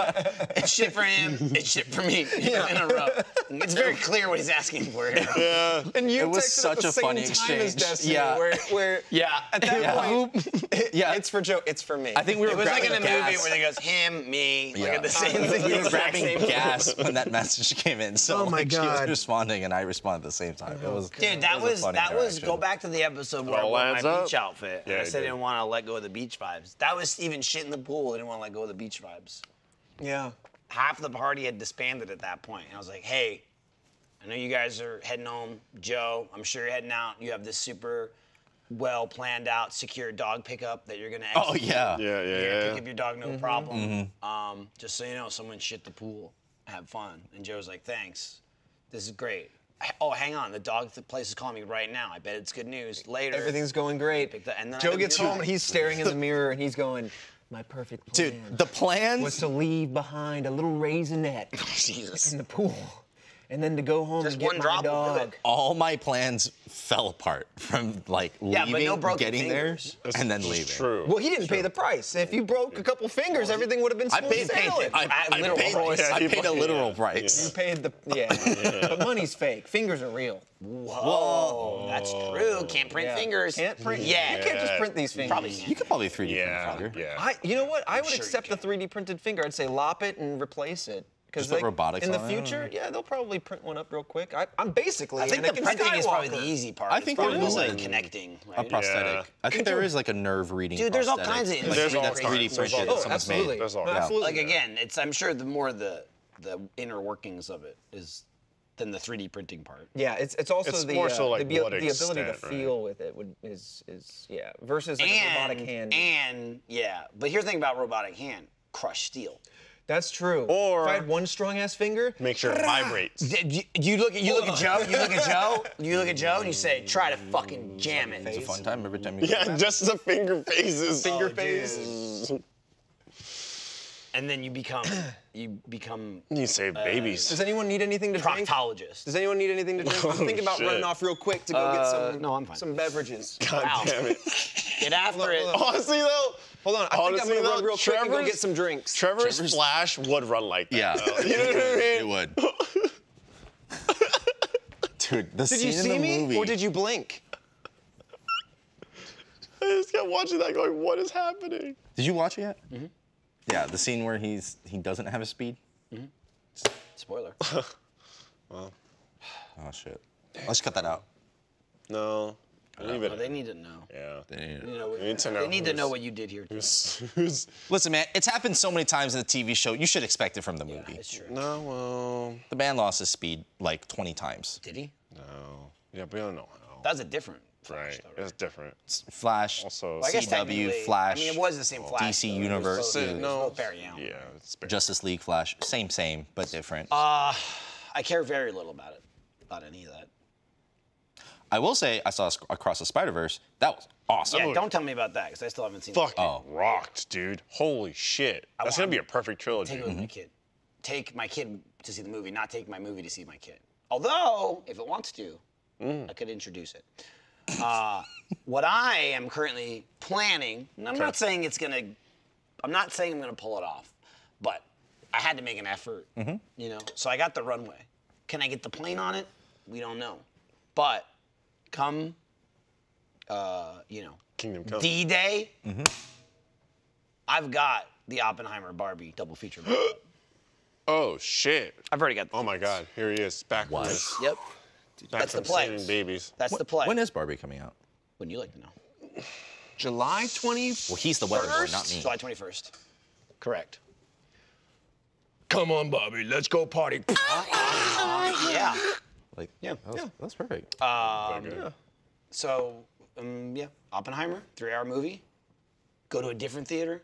it's shit for him, it's shit for me in a row. It's very clear what he's asking for here. Yeah. And you It was texted such at the a same funny time exchange. as Destiny, Yeah. where Yeah. at that point, Yeah. it's for Joe, it's for me. I think we were It was like in grabbing a movie gas. where they goes, him, me, like Yeah. at the same thing. We were exact grabbing same- gas when that message came in. So Oh my like, she was God. responding and I responded at the same time. It was Dude, that it was a funny that was interaction. go back to the episode where I all wore adds my up. beach outfit. And Yeah, I it said I did. didn't want to let go of the beach vibes. That was even shit in the pool. I didn't want to let go of the beach vibes. Yeah. Half the party had disbanded at that point. And I was like, hey, I know you guys are heading home. Joe, I'm sure you're heading out. You have this super well planned out, secure dog pickup that you're gonna Oh, execute. yeah. Yeah, You're gonna yeah. pick up your dog, no problem. Just so you know, someone shit the pool. Have fun. And Joe's like, thanks. This is great. Oh, hang on. The dog place is calling me right now. I bet it's good news. Later. Everything's going great. And then I Joe had gets to- home and he's staring in the mirror and he's going, my perfect plan Dude, the plans. was to leave behind a little raisinette Jesus. in the pool. And then to go home Just and get one my drop will do dog. it. all my plans fell apart from like Yeah, but leaving, no broken getting fingers. there, and then It's leaving. True. Well, he didn't pay the price. If you broke a couple fingers, everything would have been I smooth paid, sailing. I Literal paid, price. I Yeah, paid a he- literal yeah. price. You paid the, but money's fake. Fingers are real. Whoa. That's true. Can't print Yeah. fingers. Can't print. Yeah. You can't just print these fingers. Probably can't. You could probably 3D Yeah. print a finger. Yeah. You know what? I would sure you accept the 3D printed finger. I'd say lop it and replace it. Just put robotics in the on it? future, yeah, they'll probably print one up real quick. I'm basically. I think the Anakin printing is probably Skywalker. the easy part. I think it's probably there is just, a- like connecting. A Right? prosthetic. I think there is like a nerve reading. Dude, there's all prosthetic. kinds of Like, There's all that's kinds. 3D There's printed. all that Oh, someone's absolutely. made. There's all No, kinds. absolutely. Like again, I'm sure the more the inner workings of it is than the 3D printing part. Yeah, it's also It's the more so, like, the what ability to extent, right? feel with it is yeah versus like a robotic hand. And yeah, but here's the thing about robotic hand: crush steel. That's true. Or- if I had one strong ass finger, Make sure it vibrates. You look at Joe. You look at Joe, and you say, "Try to fucking jam it." It's a fun time every time you. Yeah, just the finger phases. Finger phases. And then you become You save babies. does anyone need anything to drink? proctologist. Does anyone need anything to drink? I'm thinking about shit. running off real quick to go get no, I'm fine. some beverages. God Wow. damn it. Get after it. Honestly though, Hold on, I think I'm Honestly, gonna run though, real quick and go Trevor's- get some drinks. Trevor's Flash would run like that. Yeah. though. You know what I mean? It would. Dude, the Did scene you see in the me, movie. or did you blink? I just kept watching that going, what is happening? Did you watch it yet? Mm-hmm. Yeah, the scene where he doesn't have his speed. Spoiler. Oh shit. Let's cut that out. No. Leave it. They need to know. Yeah. You know We need to know They need to know who's- what you did here. Too. Who's- Listen, man, it's happened so many times in the TV show. You should expect it from the movie. It's true. No, well, The man lost his speed like 20 times. Did he? no. Yeah, we don't know how. That was a different Flash, Right. though, It's different. Flash, Also, I guess CW, technically- Flash. I mean, it was the same Flash. DC though. It was Universe. both- it was No. both Barry Allen. Yeah, it's Justice League, Flash, same, but different. I care very little about any of that. I will say, I saw Across the Spider-Verse. That was awesome. Yeah, don't tell me about that because I still haven't seen fucking it. rocked, dude. Holy shit. That's gonna want- be a perfect trilogy. Take it with my kid. Take my kid to see the movie, not take my movie to see my kid. Although, if it wants to, I could introduce it. What I am currently planning, and I'm not saying I'm not saying I'm gonna pull it off, but I had to make an effort, you know. So I got the runway. Can I get the plane on it? We don't know, but come, you know, Kingdom Come. D-Day, I've got the Oppenheimer Barbie double feature. Oh shit. I've already got. Oh my god, here he is. Back from his, Yep. back That's from the play. saving babies. That's the play. When is Barbie coming out? Wouldn't you like to know? July 20th. Well, he's the weather boy, not me. July 21st. Correct. Come on, Bobby, let's go party. Yeah. Like, Yeah. that's perfect. So, yeah, Oppenheimer, 3-hour movie. Go to a different theater.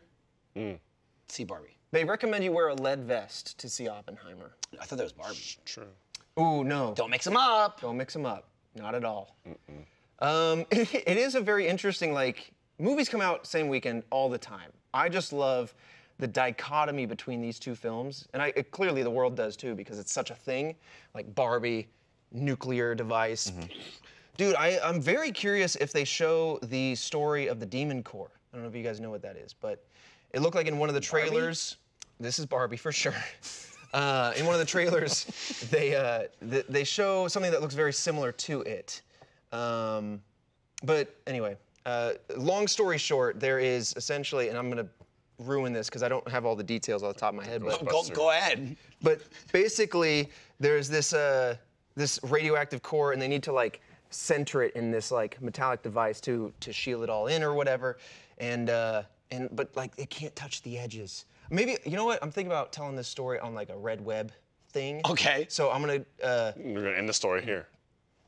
See Barbie. They recommend you wear a lead vest to see Oppenheimer. I thought that was Barbie. True. Ooh, no. Don't mix them up. Don't mix them up. Not at all. It is a very interesting, like, movies come out same weekend all the time. I just love the dichotomy between these two films. And clearly the world does too, because it's such a thing. Like Barbie, nuclear device. Dude, I'm very curious if they show the story of the Demon Core. I don't know if you guys know what that is, but it looked like in one of the trailers. This is Barbie for sure. In one of the trailers, they show something that looks very similar to it. But anyway, long story short, there is essentially, and I'm gonna ruin this because I don't have all the details off the top of my head, but Go ahead. but basically, there's this this radioactive core, and they need to like center it in this like metallic device to shield it all in or whatever, but like it can't touch the edges. Maybe you know what? I'm thinking about telling this story on like a red web thing. Okay. So I'm gonna. We're gonna end the story here.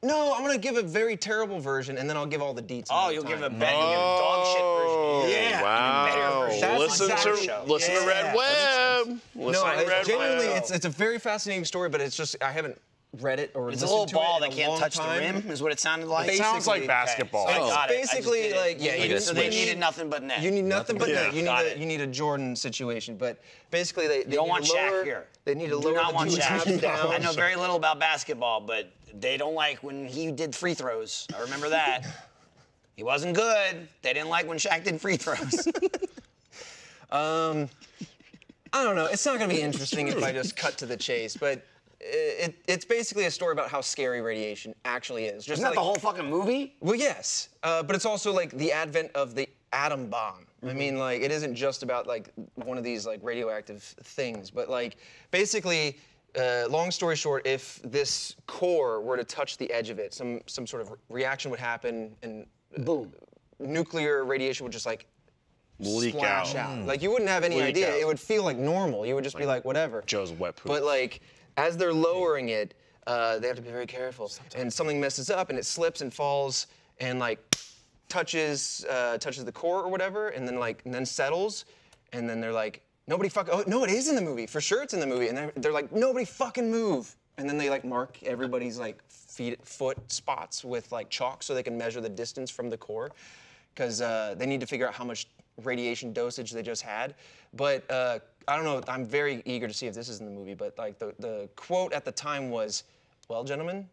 No, I'm gonna give a very terrible version, and then I'll give all the details. Oh, at you'll the give a time. better, dog shit version. Yeah. Wow. Better version. Listen Exactly. to listen to Red Web. Listen No, to Red genuinely, Web. it's a very fascinating story, but it's just I haven't read it or It's a listened little to ball it in that a can't long touch time. the rim, is what it sounded like. It sounds like basically- basketball. So I got it. I just Basically, did it. like, yeah, Like you a need, So they switch. needed nothing but net. You need nothing but Yeah. that. You Got need it. you need a Jordan situation, but basically they don't need want to Shaq lower, here. They need to Do lower not the want two Shaq. tabs down. I know very little about basketball, but they don't like when he did free throws. I remember that. He wasn't good. They didn't like when Shaq did free throws. I don't know. It's not going to be interesting if I just cut to the chase, but it's basically a story about how scary radiation actually is. Just Isn't that like, the whole fucking movie? Well, yes, but it's also like the advent of the atom bomb. I mean, like, it isn't just about like one of these like radioactive things, but like basically, long story short, if this core were to touch the edge of it, some sort of reaction would happen, and Boom. nuclear radiation would just like Leak splash out. out. Like you wouldn't have any Leak idea. out. It would feel like normal. You would just be like, whatever. Joe's wet poop. But like, as they're lowering it, they have to be very careful. And something messes up, and it slips and falls, and like touches the core or whatever, and then settles, and then they're like, nobody fuck. Oh no, it is in the movie. For sure, it's in the movie. And they're like, nobody fucking move. And then they like mark everybody's like foot spots with like chalk so they can measure the distance from the core, because they need to figure out how much radiation dosage they just had. But I don't know, I'm very eager to see if this is in the movie, but like the quote at the time was, well, gentlemen,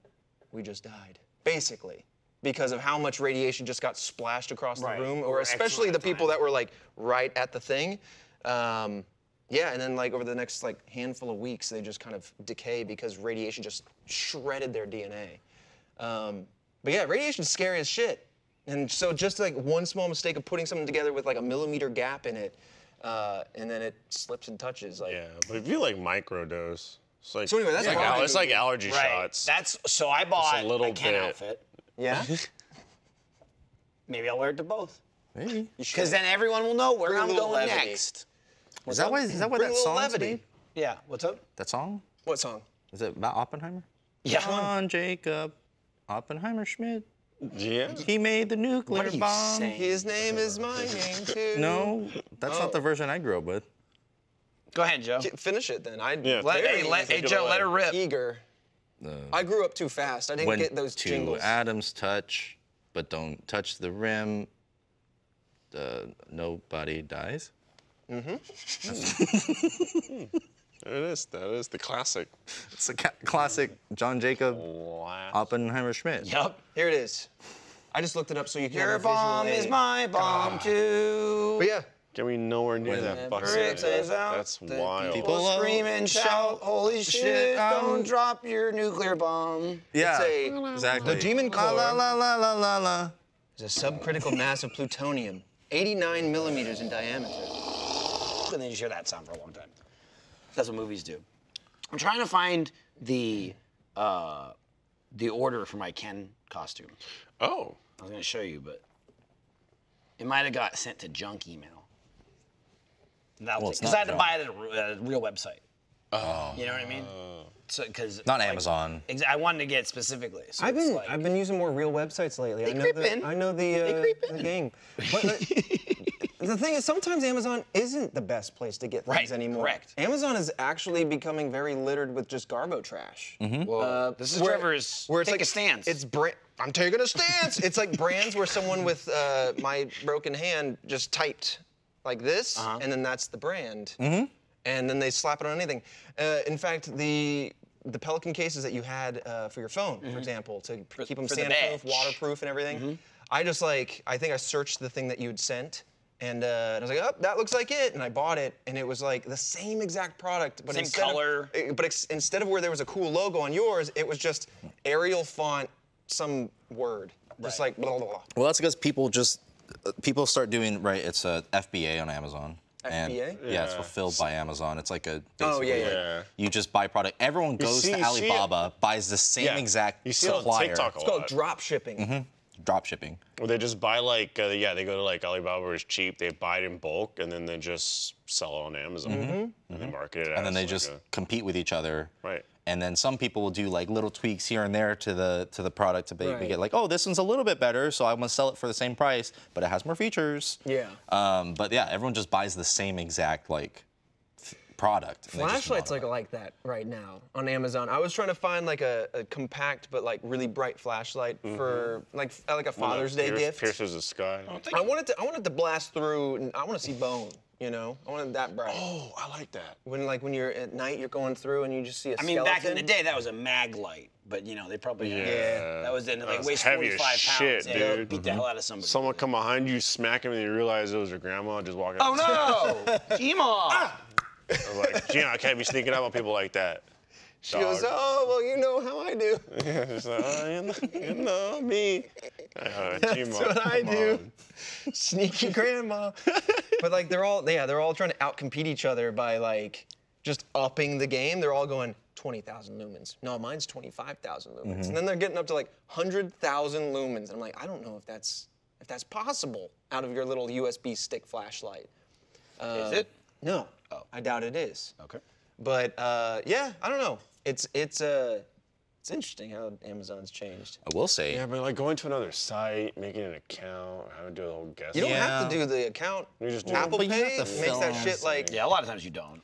we just died. Basically, because of how much radiation just got splashed across the Right. room, Over or X especially amount the of people time. that were like right at the thing. Yeah, and then like over the next like handful of weeks, they just kind of decay because radiation just shredded their DNA. But yeah, radiation's scary as shit. And so just like one small mistake of putting something together with like a millimeter gap in it, and then it slips and touches. Like, Yeah, but if you like microdose, it's like So anyway, that's why- it's like allergy Right. shots. That's so I bought little a Ken bit. outfit. yeah. Maybe I'll wear it to both. Maybe. Because then everyone will know where Bring a I'm little going levity. next. Is that why Bring a that little song's levity. made? Yeah. What's up? That song? What song? Is it about Oppenheimer? Yeah. John Jacob Oppenheimer Schmidt. Yeah. He made the nuclear What are you bomb. saying? His name is my name too. No, that's Oh. not the version I grew up with. Go ahead, Joe. Finish it then. Yeah, Hey, Joe, let her rip. Eager. I grew up too fast. I didn't When get those two jingles. atoms touch, but don't touch the rim, nobody dies. That is the classic. It's a classic John Jacob Wow. Oppenheimer Schmidt. Yep. Here it is. I just looked it up so you can Your have a visual bomb aid. is my bomb too. But yeah, Get me nowhere near that The fucking. bricks is out. That's the wild. People People scream and shout, holy shit, don't um, drop your nuclear bomb. Yeah, it's exactly. the Demon La la Core la la la la la. is a subcritical mass of plutonium, 89 millimeters in diameter. And then you hear that sound for a long time. That's what movies do. I'm trying to find the order for my Ken costume. Oh. I was gonna show you, but it might have got sent to junk email. it's Because not I had to junk. buy it at a real website. Oh. You know what I mean? So, because Not Amazon. I wanted to get it specifically. So I've it's been like, I've been using more real websites lately. creep in. I know the game. But the thing is, sometimes Amazon isn't the best place to get things Right, anymore. correct. Amazon is actually becoming very littered with just garbo trash. Whoa, this is where- Trevor's where it's take like a stance. It's I'm taking a stance. It's like brands where someone with my broken hand just typed like this, and then that's the brand. And then they slap it on anything. In fact, the Pelican cases that you had for your phone, for example, to keep them for the sandproof, badge. waterproof, and everything. I think I searched the thing that you had sent, and I was like, oh, that looks like it, and I bought it, and it was like the same exact product, but Same instead color. instead of where there was a cool logo on yours, it was just Arial font, some word, just like blah blah blah. Well, that's because people start doing it's a FBA on Amazon. And, FBA? yeah, it's fulfilled by Amazon. It's like a Oh, yeah, basically, yeah. you just buy product. Everyone goes see- to you see it. Alibaba, buys the same exact You see it on supplier. TikTok a It's called lot. drop shipping. Drop shipping. Or they just buy like, they go to like Alibaba where it's cheap. They buy it in bulk and then they just sell it on Amazon and they market it. And then as they like just a- compete with each other. Right. And then some people will do like little tweaks here and there to the product to Right. get like, oh, this one's a little bit better, so I'm gonna sell it for the same price, but it has more features. Yeah. But yeah, everyone just buys the same exact product. and they just Flashlights modify like that right now on Amazon. I was trying to find like a compact but like really bright flashlight for like a Father's Day gift. Pierces the sky. I wanted to blast through, and I want to see bone. You know, I wanted that bright. Oh, I like that. When you're at night, you're going through and you just see a I mean, skeleton. back in the day, that was a mag light, but they probably Yeah. that was in like That's weighs heavy 45 as pounds. shit, Yeah, dude. beat the hell out of somebody. Someone come behind you, smack him, and you realize it was your grandma just walking. Oh no, Gma! I was like, Gina, I can't be sneaking up on people like that. She goes, oh, well, you know how I do. It's like, oh, you know me. That's what I do. Sneaky grandma. But like they're all trying to outcompete each other by like just upping the game. They're all going 20,000 lumens. No, mine's 25,000 lumens. And then they're getting up to like 100,000 lumens. And I'm like, I don't know if that's possible out of your little USB stick flashlight. Is it? No, I doubt it is. Okay. But yeah, I don't know. It's interesting how Amazon's changed. I will say, Yeah, but like going to another site, making an account, having to do a whole guest. You don't Yeah. have to do the account. You just do Apple But you Pay have to makes that film. shit like Yeah, a lot of times you don't.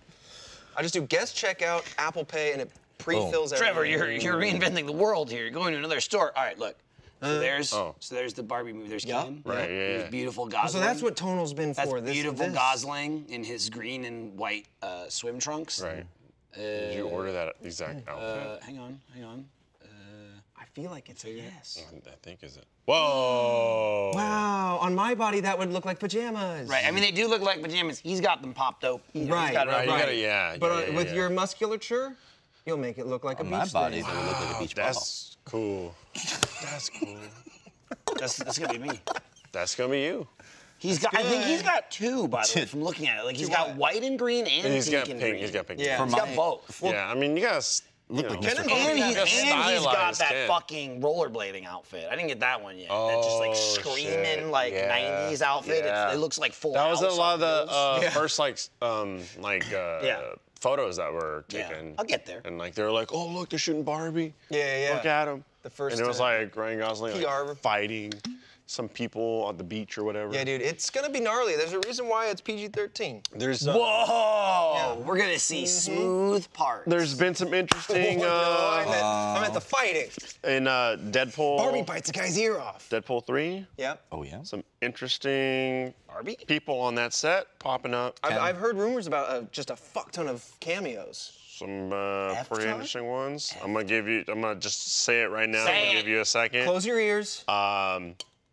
I just do guest checkout, Apple Pay, and it pre-fills everything. Trevor, you're reinventing the world here. You're going to another store. All right, look. So there's the Barbie movie. There's Ken. Right, yeah. There's beautiful Gosling. So that's what Tonal's been That's for. beautiful this. Gosling in his green and white swim trunks. Right. Did you order that exact outfit? Hang on. I feel like it's a yes. I think is it. Whoa! Wow, on my body that would look like pajamas. Right. I mean, they do look like pajamas. He's got them popped open. Right, He's got it Right, you up. gotta, yeah. But yeah, with yeah. your musculature, you'll make it look like a on beach my body, day. they would look like a beach ball. That's cool. That's cool. That's gonna be me. That's gonna be you. I think he's got two, by the way, from looking at it. Like he's got white and green and, And he's pink got and pink. green. He's got pink. Yeah. He's got both. Yeah, I mean, you guys. You know, like Ken Mr. and Cool. And he's got stylized that Ken. fucking rollerblading outfit. I didn't get that one yet. That just like Oh, screaming shit. like Yeah. 90s outfit. Yeah. It looks like full That was house a lot of on the wheels. first Yeah. photos that were Yeah. taken. I'll get there. And like they were like, oh look, they're shooting Barbie. Yeah. Look at them. The first And it was like Ryan Gosling PR. like, fighting some people on the beach or whatever. Yeah, dude, it's gonna be gnarly. There's a reason why it's PG-13. There's Whoa! We're gonna see smooth parts. there's been some interesting I meant the fighting. in Deadpool. Barbie bites a guy's ear off. Deadpool 3. Yep. Oh yeah. Some interesting Barbie? people on that set popping up. I've heard rumors about just a fuck ton of cameos. Some F pretty time? interesting ones. I'm gonna just say it right now. Say I'm gonna it. give you a second. Close your ears.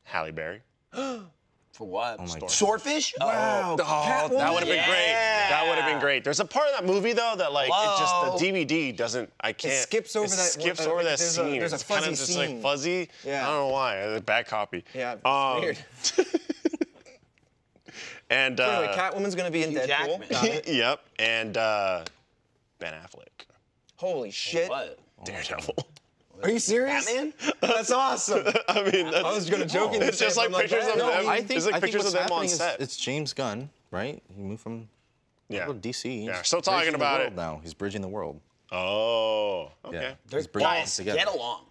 Halle Berry. For what? my God. Swordfish? Wow. Oh, that would have been great. That would have been Yeah. great. There's a part of that movie though that like it just Hello? the DVD doesn't. I can't. skips over that- Skips like, over that there's a- scene. there's a It's kind fuzzy of just scene. like fuzzy. Yeah. I don't know why. It's a bad copy. Yeah, it's weird. And Anyway, Catwoman's gonna be in Hugh Deadpool. Jackman. Got it. yep. And Ben Affleck. Holy shit. What? Daredevil. Are you serious? Batman? That's awesome. I mean, I was gonna jokingly it's say just like something pictures of that. them. I think, it's like I think pictures what's of them on happening is set. it's James Gunn, right? He moved from Yeah. DC. Yeah, He's still talking bridging the about world it. now. He's bridging the world. Oh, okay. Yeah. They're He's bringing guys, us together. get along.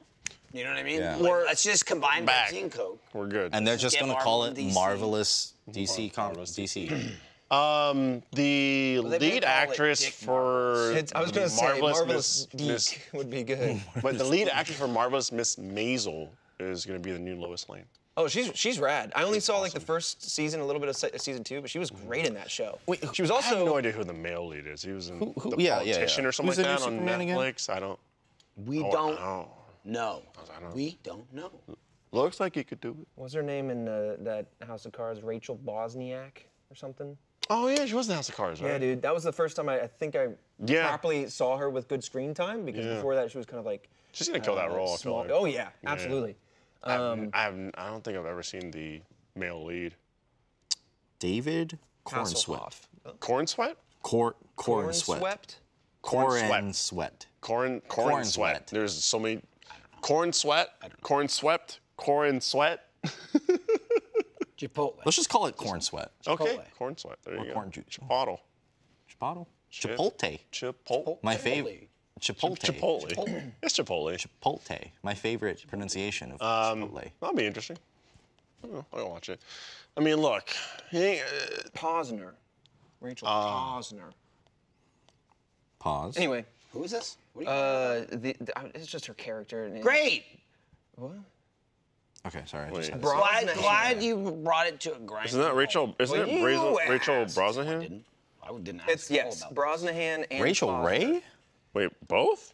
You know what I mean? Yeah. Like, We're let's just combine back. Pepsi and Coke. We're good. And they're just Get going to Marvel call and it DC. Marvelous DC. Marvelous DC. The they may lead call it actress Dick for I was gonna say Marvelous Miss- Geek would be good. but the lead actress for Marvelous Miss Maisel is going to be the new Lois Lane. Oh, she's rad. I only saw like the first season, a little bit of season 2, but she was great in that show. Wait, she was I have also no idea who the male lead is. He was in who- The yeah, Politician yeah. or something Who's like the that new on Superman again? Netflix. I don't. We Oh, don't oh. know. I don't know. We don't know. Looks like he could do it. what's her name in that House of Cards? Rachel Bosniak or something. Oh yeah, she was in House of Cards, right? Yeah, dude, that was the first time I think I Yeah. properly saw her with good screen time because Yeah. before that she was kind of like. She's gonna kill that role. I feel small. like. Oh yeah, absolutely. I don't think I've ever seen the male lead. David Cornsweet. Hasselhoff. Corn Sweat? Corn Sweat. Swept. Corn Sweat. Corn Corn Sweat. Sweat. There's so many. Corn Sweat. Corn Swept. Corn Sweat. Chipotle. Let's just call it Corn Sweat. Okay. Chipotle. Corn Sweat. There you go. corn juice. Chipotle. Chipotle. Chip- Chipotle. Chipotle. My favorite. Chipotle. Chipotle. It's Chipotle. Chipotle. My favorite pronunciation of Chipotle. That'll be interesting. I'll watch it. I mean, look. Posner. Rachel Posner. Pause. Anyway, Who is this? What are you it's just her character. Great. What? Okay, sorry. I Wait. just had to Bro- say- Glad you brought it to a grind. Isn't that Rachel? Isn't Well, it you Rachel asked. Brosnahan? I didn't ask. It's yes, about Brosnahan and Rachel Posner. Ray? Wait, both?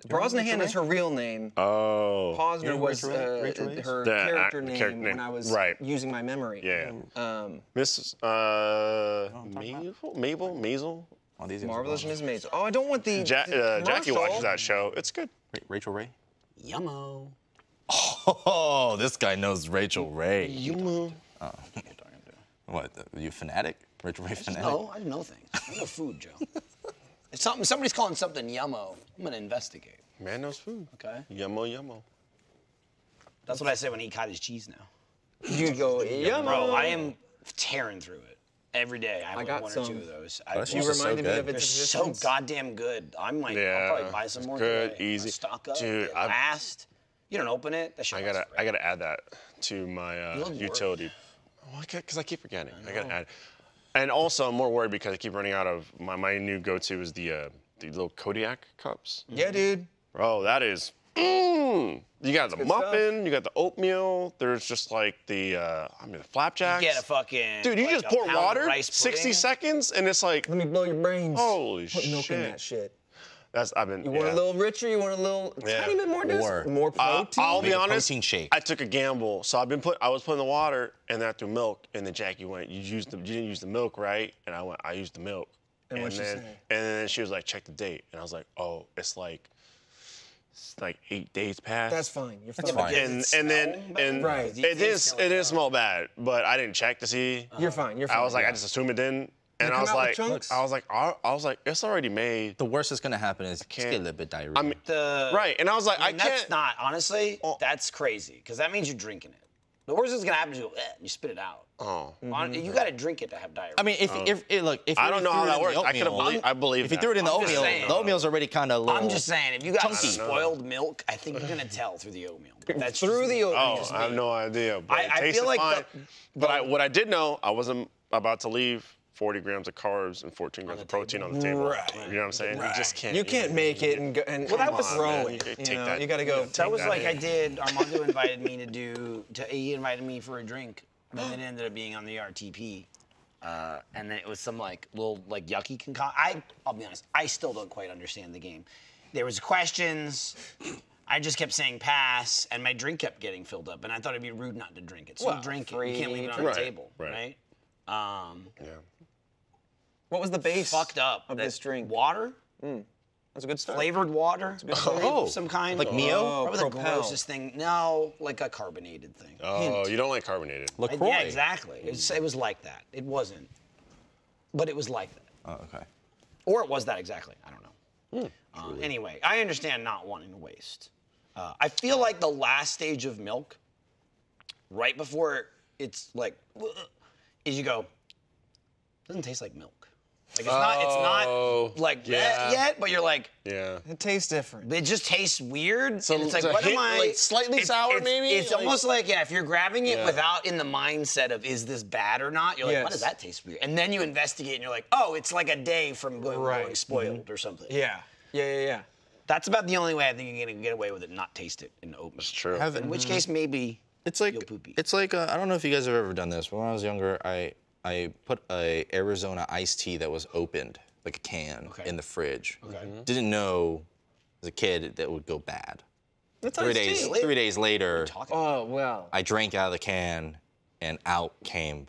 Brosnahan is her real name. Oh. Posner was Rachel Ray? her The character character name name. when I was Right. using my memory. Yeah. Um, Miss Maisel? Oh, these guys are Marvelous wrong. Miss Maisel. Oh, I don't want the. Jackie commercial. watches that show. It's good. Rachel Ray? Yummo. Oh, this guy knows Rachel Ray. You What? You fanatic? Rachel Ray fanatic? No, I know things. I know food, Joe. If somebody's calling something yummo, I'm gonna investigate. Man knows food. Okay. Yummo. That's what I say when he cottage cheese now. You go, yum. Bro, I am tearing through it every day. I have got one or some. two of those. That's You This is so reminded me good. of They're its so existence. goddamn good. I'm like, Yeah, I'll probably buy some more. good, today. easy. Stock up. Dude, It I've- last. You don't open it. That shit I lasts gotta forever. add that to my look utility. Well, because I keep forgetting. I gotta add. And also, I'm more worried because I keep running out of my new go-to is the little Kodiak cups. Yeah, dude. Bro, that is. You got the good muffin, you got the oatmeal. There's just like the the flapjacks. Get a fucking. Dude, you like just a pour pound of water, rice 60 pudding. seconds, and it's like Let me blow your brains. holy Put milk shit. in that shit. I've been. You want a little richer? You want a little Yeah. tiny bit more dose? Or- More protein? I'll be Make a honest. protein shake. I took a gamble, so I was putting the water and then I threw milk, and then Jackie went, you didn't use the milk, right? And I went, I used the milk. And what'd she then, say? And then she was like, check the date, and I was like, oh, it's like 8 days past. That's fine. You're fine. That's fine. And then Right. it did smell bad, but I didn't check to see. You're fine. You're fine. I was like, I just assumed it didn't. And They I was come out with like, chunks? I was like, it's already made. The worst that's gonna happen is just get a can't- little bit diarrhea. I mean, right. And I was like, I And can't. that's not, honestly, that's crazy, because that means you're drinking it. The worst that's gonna happen is you go, and you spit it out. Oh. You gotta drink it to have diarrhea. I mean, look, if I you don't know threw how it that in the works. I oatmeal- I believe If you that. threw it in the I'm just oatmeal, saying. the oatmeal's already kind of I'm just saying, if you got chunky. spoiled milk, I think you're gonna tell through the oatmeal. That's Through just the me. oatmeal. Just I have me. no idea. But it I tasted feel like fine. But what I did know, I wasn't about to leave 40 grams of carbs and 14 grams of protein on the table. Right. You know what I'm saying? You just can't. You can't make it and go and Well, that was grow man. it. You can't You take know, that. you gotta go. That was that like in. I did. Armando invited me he invited me for a drink, but then it ended up being on the RTP. And then it was some like little like yucky concoction. I'll be honest, I still don't quite understand the game. There was questions. I just kept saying pass, and my drink kept getting filled up, and I thought it'd be rude not to drink it. So Well, you drink it. free You can't leave it on drink. the table, Right. right? Yeah. What was the base? Fucked up. of this drink. Water, That's a good start. flavored water, Oh, some kind. like Mio? Oh, Probably the Propel. grossest thing. No, like a carbonated thing. Oh, you don't like carbonated. LaCroix. Yeah, exactly. It was like that. It wasn't, but it was like that. Oh, okay. Or it was that exactly. I don't know. Anyway, I understand not wanting to waste. I feel like the last stage of milk, right before it's like, is you go, doesn't taste like milk. Like it's not like that yet, but you're like, It tastes different. it just tastes weird. So and it's like, it's a what am hint, I? like, slightly sour, maybe? It's Like- almost like, if you're grabbing it without in the mindset of, is this bad or not? You're like, why does that taste weird? And then you investigate and you're like, oh, it's like a day from going spoiled or something. Yeah. That's about the only way I think you're gonna get away with it, not taste it in the open. It's true. In which case, maybe It's like you'll poopy. I don't know if you guys have ever done this, but when I was younger, I put a Arizona iced tea that was opened, like a can, in the fridge. Didn't know as a kid that it would go bad. That's 3 days. 3 days later, Oh, well. I drank out of the can, and out came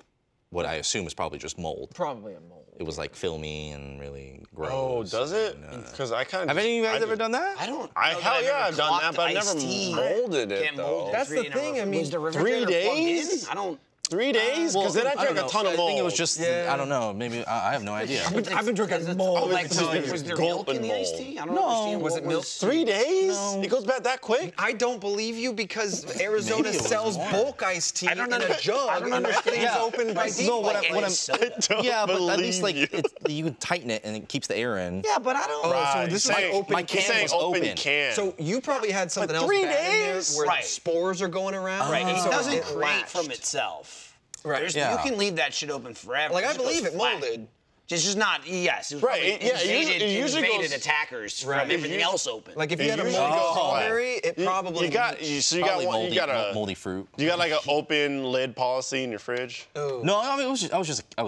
what I assume is probably just mold. Probably a mold. It was like filmy and really gross. Oh, does it? Because I kind of. Have any of you guys ever done that? I don't. I know hell that yeah, ever I've done that, but I clocked never iced tea. molded it Can't though. mold it. That's the in a thing, I mean, was the 3 refrigerator plugged days? in? I don't. 3 days? Because then I drank a ton of mold. I think it was just, I don't know, maybe, I have no idea. I've been drinking mold. Like, it's was there gulp milk in and the iced mold. tea? I don't No. understand. Was what it milk? 3 days? It goes bad that quick? I don't believe you because Arizona Maybe it was sells more. bulk iced tea I don't in a jug. I don't and understand. everything's opened by No, what default. I'm- Don't Yeah, but at least like believe you. you can tighten it and it keeps the air in. Yeah, but I don't. So this is like open my He's can saying was open open. can. So you probably had something else 3 bad in there days? where Right. spores are going around. Right, and it so doesn't it create latched. from itself. Right. There's, Yeah. You can leave that shit open forever. Like, I It just believe goes it flat. molded. It's just not. Yes, it was Right, probably yeah, it usually invaded goes- attackers Right. from everything else open. Like if you It had a usually moldy goes flat. strawberry, it probably. You got Probably one. moldy, You got a moldy fruit. You got like an open lid policy in your fridge. No, I mean, I was a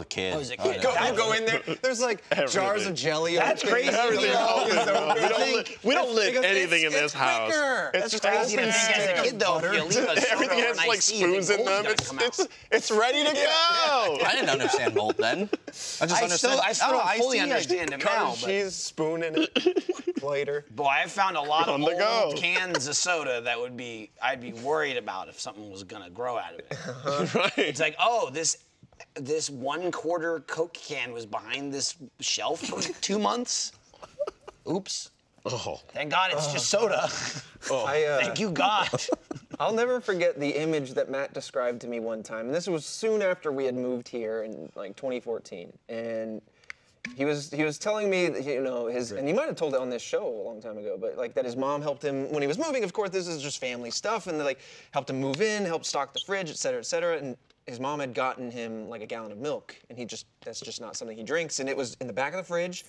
kid. I was a kid. Go in there. There's like jars of jelly. That's open. crazy. Everything's open, bro. We don't lid Because anything in it's this house. quicker. It's That's just crazy to open think as a stick. kid, though. If you leave a soda Everything or has an like iced tea, spoons the in them. mold's gonna come out. It's ready to go. I didn't understand mold then. I just understood. I still don't fully understand it now. Cottage But, cheese, spoon in it later. boy, I've found a lot of On the go. old cans of soda that I'd be worried about if something was gonna grow out of it. Right. It's like, oh, this 1/4 Coke can was behind this shelf for 2 months. Oops. Oh. Thank God it's just soda. Thank you, God. I'll never forget the image that Matt described to me one time. And this was soon after we had moved here in like 2014. And he was telling me that, you know, and he might have told it on this show a long time ago, but like that his mom helped him when he was moving. Of course, this is just family stuff, and they like helped him move in, helped stock the fridge, et cetera, et cetera. And his mom had gotten him like a gallon of milk, and that's just not something he drinks. And it was in the back of the fridge,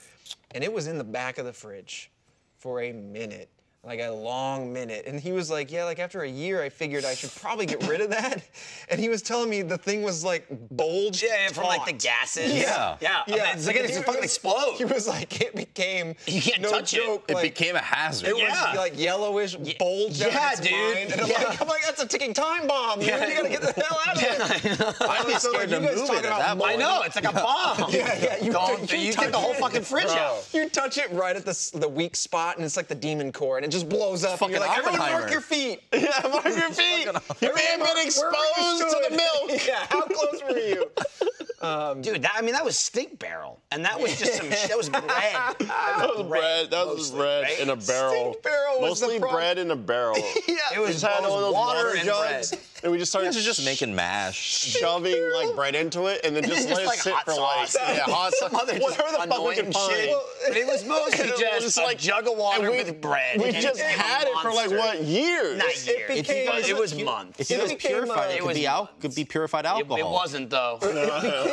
and it was in the back of the fridge for a minute. Like a long minute. And he was like, yeah, like after a year, I figured I should probably get rid of that. And he was telling me the thing was like bulged. Yeah, from like the taut. gases. Yeah. Yeah. It's like it's fucking explode. He was like, it became. You can't no touch it. joke, It like, became a hazard. It was Yeah. like yellowish, bulged out yeah, of its dude. mind. And I'm like, that's a ticking time bomb. Dude. You gotta get the hell out of it. I'd be So, like, scared you to guys move talking it at about that mold. I know, it's like a bomb. Yeah. You touch take the whole it. fucking fridge out. You touch it right at the weak spot, and it's like the demon core, and it just blows up. And you're like, Fucking everyone Oppenheimer. mark your feet. Yeah, mark your feet. You may have been exposed to the milk. Yeah, how close were you? Dude, that was stink barrel. And that was just that was bread. That was bread. That was mostly, bread right? in a barrel. Stink barrel was the Mostly problem. bread in a barrel. Yeah. It was, Just had one of those water and jugs, bread. and we just started You guys are just making mash. shoving like bread into it, and then just let it like sit hot for like sauce. hot sauce. Some other Whatever the just fuck we annoying could find. shit. But it was mostly It just was a like- jug of water and with bread. We and just a had it for like monster. what years? Not It years. became- It was months. If it was became, purified, it it was- could be purified alcohol. It wasn't though. It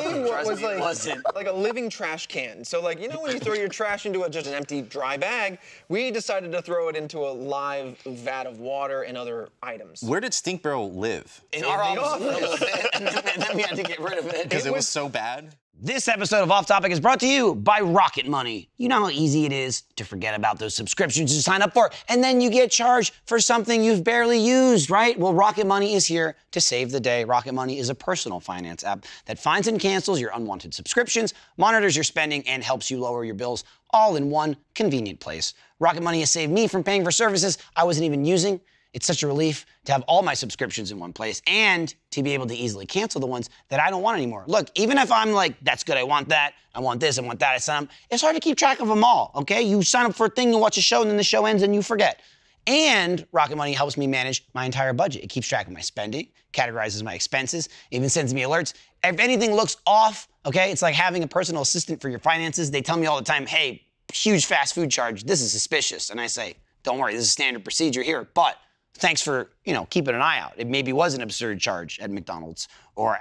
became what Trust was me, it like, wasn't. like a living trash can. So like, you know when you throw your trash into just an empty dry bag, we decided to throw it into a live vat of water and other items. Where did Stink Barrel live? In our office for a little bit, and then we had to get rid of it. Because it was so bad. This episode of Off Topic is brought to you by Rocket Money. You know how easy it is to forget about those subscriptions you sign up for, and then you get charged for something you've barely used, right? Well, Rocket Money is here to save the day. Rocket Money is a personal finance app that finds and cancels your unwanted subscriptions, monitors your spending, and helps you lower your bills all in one convenient place. Rocket Money has saved me from paying for services I wasn't even using. It's such a relief to have all my subscriptions in one place and to be able to easily cancel the ones that I don't want anymore. Look, even if I'm like, that's good, I want that, I want this, I want that, I sign up, it's hard to keep track of them all, okay? You sign up for a thing, you watch a show, and then the show ends and you forget. And Rocket Money helps me manage my entire budget. It keeps track of my spending, categorizes my expenses, even sends me alerts. If anything looks off, okay, it's like having a personal assistant for your finances. They tell me all the time, hey, huge fast food charge, this is suspicious. And I say, don't worry, this is standard procedure here, but thanks for, keeping an eye out. It maybe was an absurd charge at McDonald's or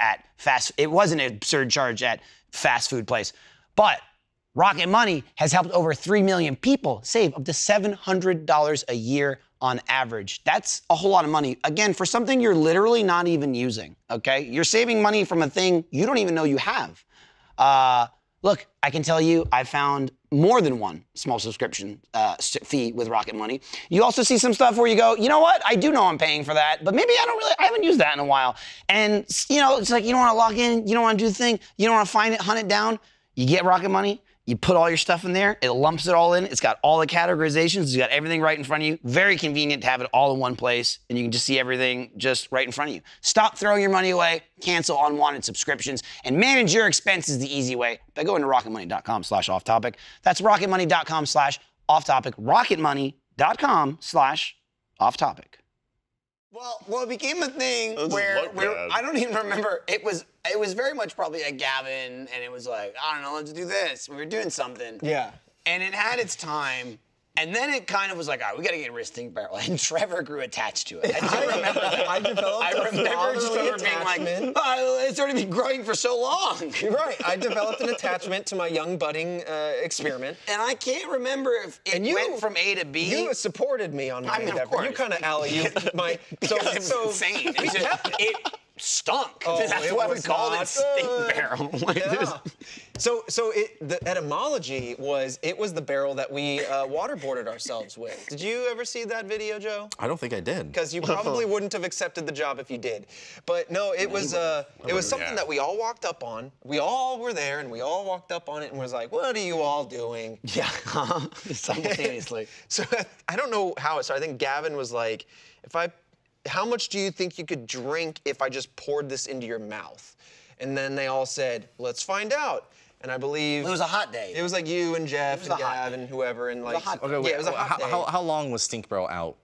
it was an absurd charge at fast food place. But Rocket Money has helped over 3 million people save up to $700 a year on average. That's a whole lot of money. Again, for something you're literally not even using, okay? You're saving money from a thing you don't even know you have. Look, I can tell you I found more than one small subscription fee with Rocket Money. You also see some stuff where you go, you know what? I do know I'm paying for that, but maybe I haven't used that in a while. And, it's like you don't want to log in, you don't want to do the thing, you don't want to find it, hunt it down. You get Rocket Money, you put all your stuff in there, it lumps it all in, it's got all the categorizations, it's got everything right in front of you. Very convenient to have it all in one place, and you can just see everything just right in front of you. Stop throwing your money away, cancel unwanted subscriptions, and manage your expenses the easy way by going to rocketmoney.com/offtopic. That's rocketmoney.com/offtopic, rocketmoney.com/offtopic. Well, it became a thing where I don't even remember. It was very much probably a Gavin, and it was like, I don't know, let's do this. We were doing something. Yeah. And it had its time, and then it kind of was like, all right, we got to get rid of Stink Barrel. And Trevor grew attached to it. I remember that. I remember Trevor being like, it's already been growing for so long. You're right. I developed an attachment to my young budding experiment. And I can't remember if it went from A to B. You supported me on my endeavor. Of course. You kind of alley-ooped my... Because it was insane. It stunk. Oh, That's why we called it Stink Barrel. The etymology was, it was the barrel that we waterboarded ourselves with. Did you ever see that video, Joe? I don't think I did. Because you probably wouldn't have accepted the job if you did. But no, it was something that we all walked up on. We all were there, and we all walked up on it and was like, what are you all doing? Yeah, simultaneously. So I don't know how it started. I think Gavin was like, how much do you think you could drink if I just poured this into your mouth? And then they all said, let's find out. And I believe... It was a hot day. It was like you and Jeff and Gavin and whoever. And like, Okay, it was a hot day. How long was Stink Barrel out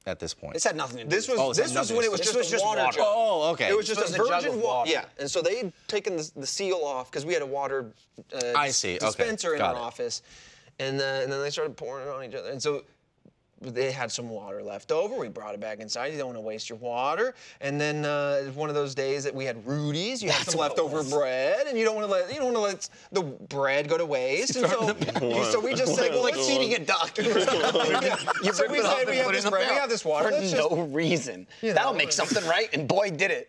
at this point? This had nothing to do This was when it was just a water jug. Oh, okay. It was just a virgin water. Yeah. And so they had taken the seal off because we had a water dispenser in our office. And then they started pouring it on each other. And so they had some water left over. We brought it back inside. You don't want to waste your water. And then one of those days that we had Rudy's, you had some leftover bread, and you don't want to let the bread go to waste. And so we just said, well, let's eating a duck. So we said we have this bread, we have this water. For no reason. That'll make something right, and boy, did it.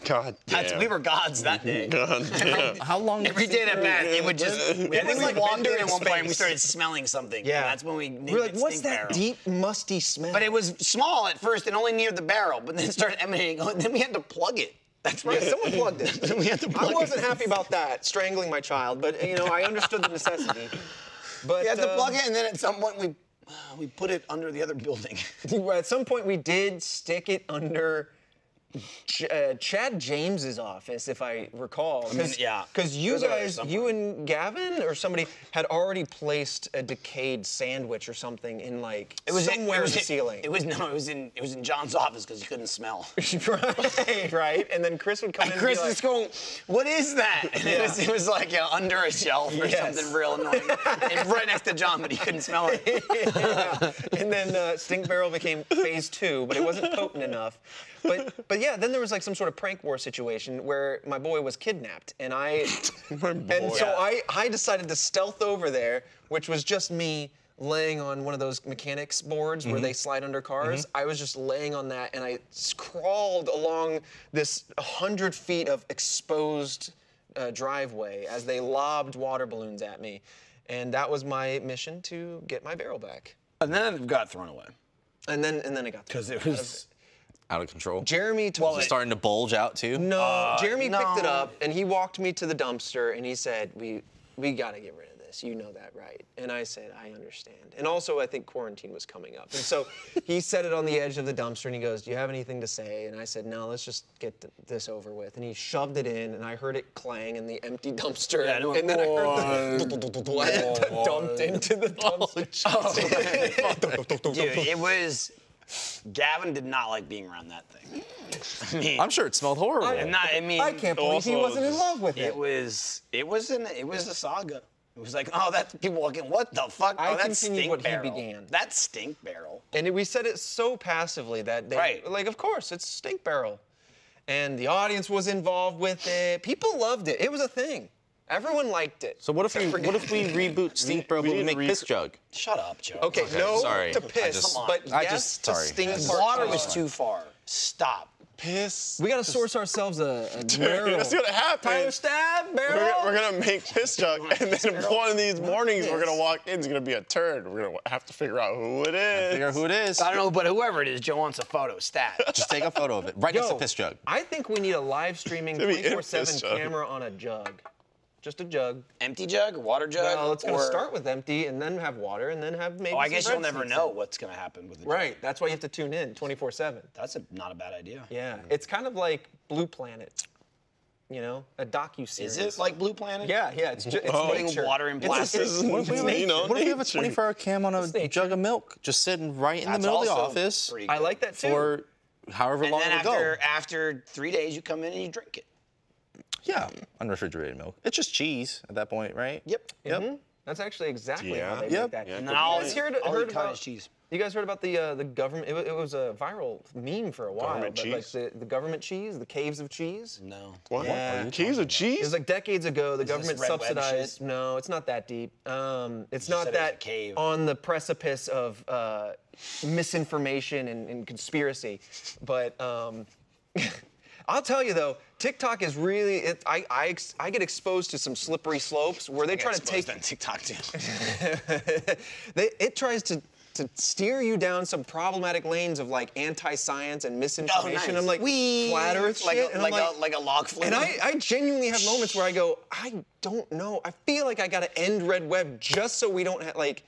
God damn. We were gods that day. God damn. How long? Every day at bat, it would just. I think we walked in at one point and we started smelling something. Yeah. And that's when we named We're like, it what's Stink that Barrel. deep, musty smell? But it was small at first and only near the barrel, but then it started emanating. Then we had to plug it. That's right. Yeah, someone plugged it. We had to plug I wasn't happy about that, strangling my child, but I understood the necessity. But We had to plug it, and then at some point we put it under the other building. At some point we did stick it under Chad James's office, if I recall. Yeah. Because you Those are guys, somewhere. you and Gavin or somebody had already placed a decayed sandwich or something in like somewhere in the ceiling. It was in John's office because he couldn't smell. right. And then Chris would come in and Chris be like, was going, what is that? And it was like under a shelf or something real annoying. And right next to John, but he couldn't smell it. Yeah. And then Stink Barrel became phase 2, but it wasn't potent enough. But yeah, then there was like some sort of prank war situation where my boy was kidnapped, and so I decided to stealth over there, which was just me laying on one of those mechanics boards where they slide under cars. I was just laying on that, and I crawled along this 100 feet of exposed driveway as they lobbed water balloons at me, and that was my mission to get my barrel back. And then it got thrown away. And then it got Because it was Out of control. Jeremy told It's starting to bulge out too. No, Jeremy picked it up and he walked me to the dumpster and he said, "We got to get rid of this." yes, you know that, right? And I said, I understand. And also, I think quarantine was coming up. And so he set it on the edge of the dumpster, and he goes, do you have anything to say? And I said, no, let's just get this over with. And he shoved it in, and I heard it clang in the empty dumpster. Yeah, and then I heard the lead dumped into the dumpster. Dude, it was. Gavin did not like being around that thing. I mean, I'm sure it smelled horrible. I can't believe he wasn't in love with it. It was a saga. It was like, oh, that's people walking. What the fuck? I Oh, that's continued stink what he barrel. began. That's stink barrel. And we said it so passively that they, Right. like, of course, it's stink barrel. And the audience was involved with it. People loved it. It was a thing. Everyone liked it. So what if we reboot Stink Barrel, but we make Piss Jug? Shut up, Joe. Okay, no sorry. to piss, Come on. but I yes just- to sorry. stink The barrel. water was too far. Stop. Piss. We gotta source ourselves a barrel. That's gonna happen. Tyler Stab barrel. We're gonna make piss jug, and then one of these mornings we're gonna walk in. It's gonna be a turd. We're gonna have to figure out who it is. Figure out who it is. I don't know, but whoever it is, Joe wants a photo. Stat. Just take a photo of it. Right next to Piss Jug. I think we need a live streaming gonna be in 24/7 piss jug. camera on a jug. Just a jug. Empty jug, water jug. Well, it's gonna or- start with empty and then have water and then have maybe Oh, I some guess you'll bread never seeds know in. what's gonna happen with it. Right, that's why you have to tune in 24/7. That's not a bad idea. Yeah, it's kind of like Blue Planet, you know, a docu-series. Is it like Blue Planet? Yeah, it's Putting nature. water in It's- plastic. What if we have, You know, what if we have a nature. 24-hour cam on a nature. jug of milk, just sitting right in the That's middle of the also office pretty I good. like that too. for however And long then it'll go? after 3 days, you come in and you drink it. Yeah, unrefrigerated milk. It's just cheese at that point, right? Yep. Yep. That's actually exactly how Yeah. they Yep. make that. Yeah, And then all You guys heard all about cottage cheese. You guys heard about the government? It was a viral meme for a while. Government but cheese? like the government cheese, the caves of cheese. No. What? Yeah. Keys of It cheese? was like decades ago. The government Red Web subsidized. shit? No, it's not that deep. It's said not it was a that cave. on the precipice of misinformation and conspiracy. But I'll tell you though, TikTok is really. I get exposed to some slippery slopes where they try to take. on TikTok too. It tries to steer you down some problematic lanes of like anti-science and misinformation. I'm like flat Earth like shit, a, and like I'm like, a like a log flume. and I genuinely have moments where I go, I don't know. I feel like I gotta end Red Web just so we don't have like,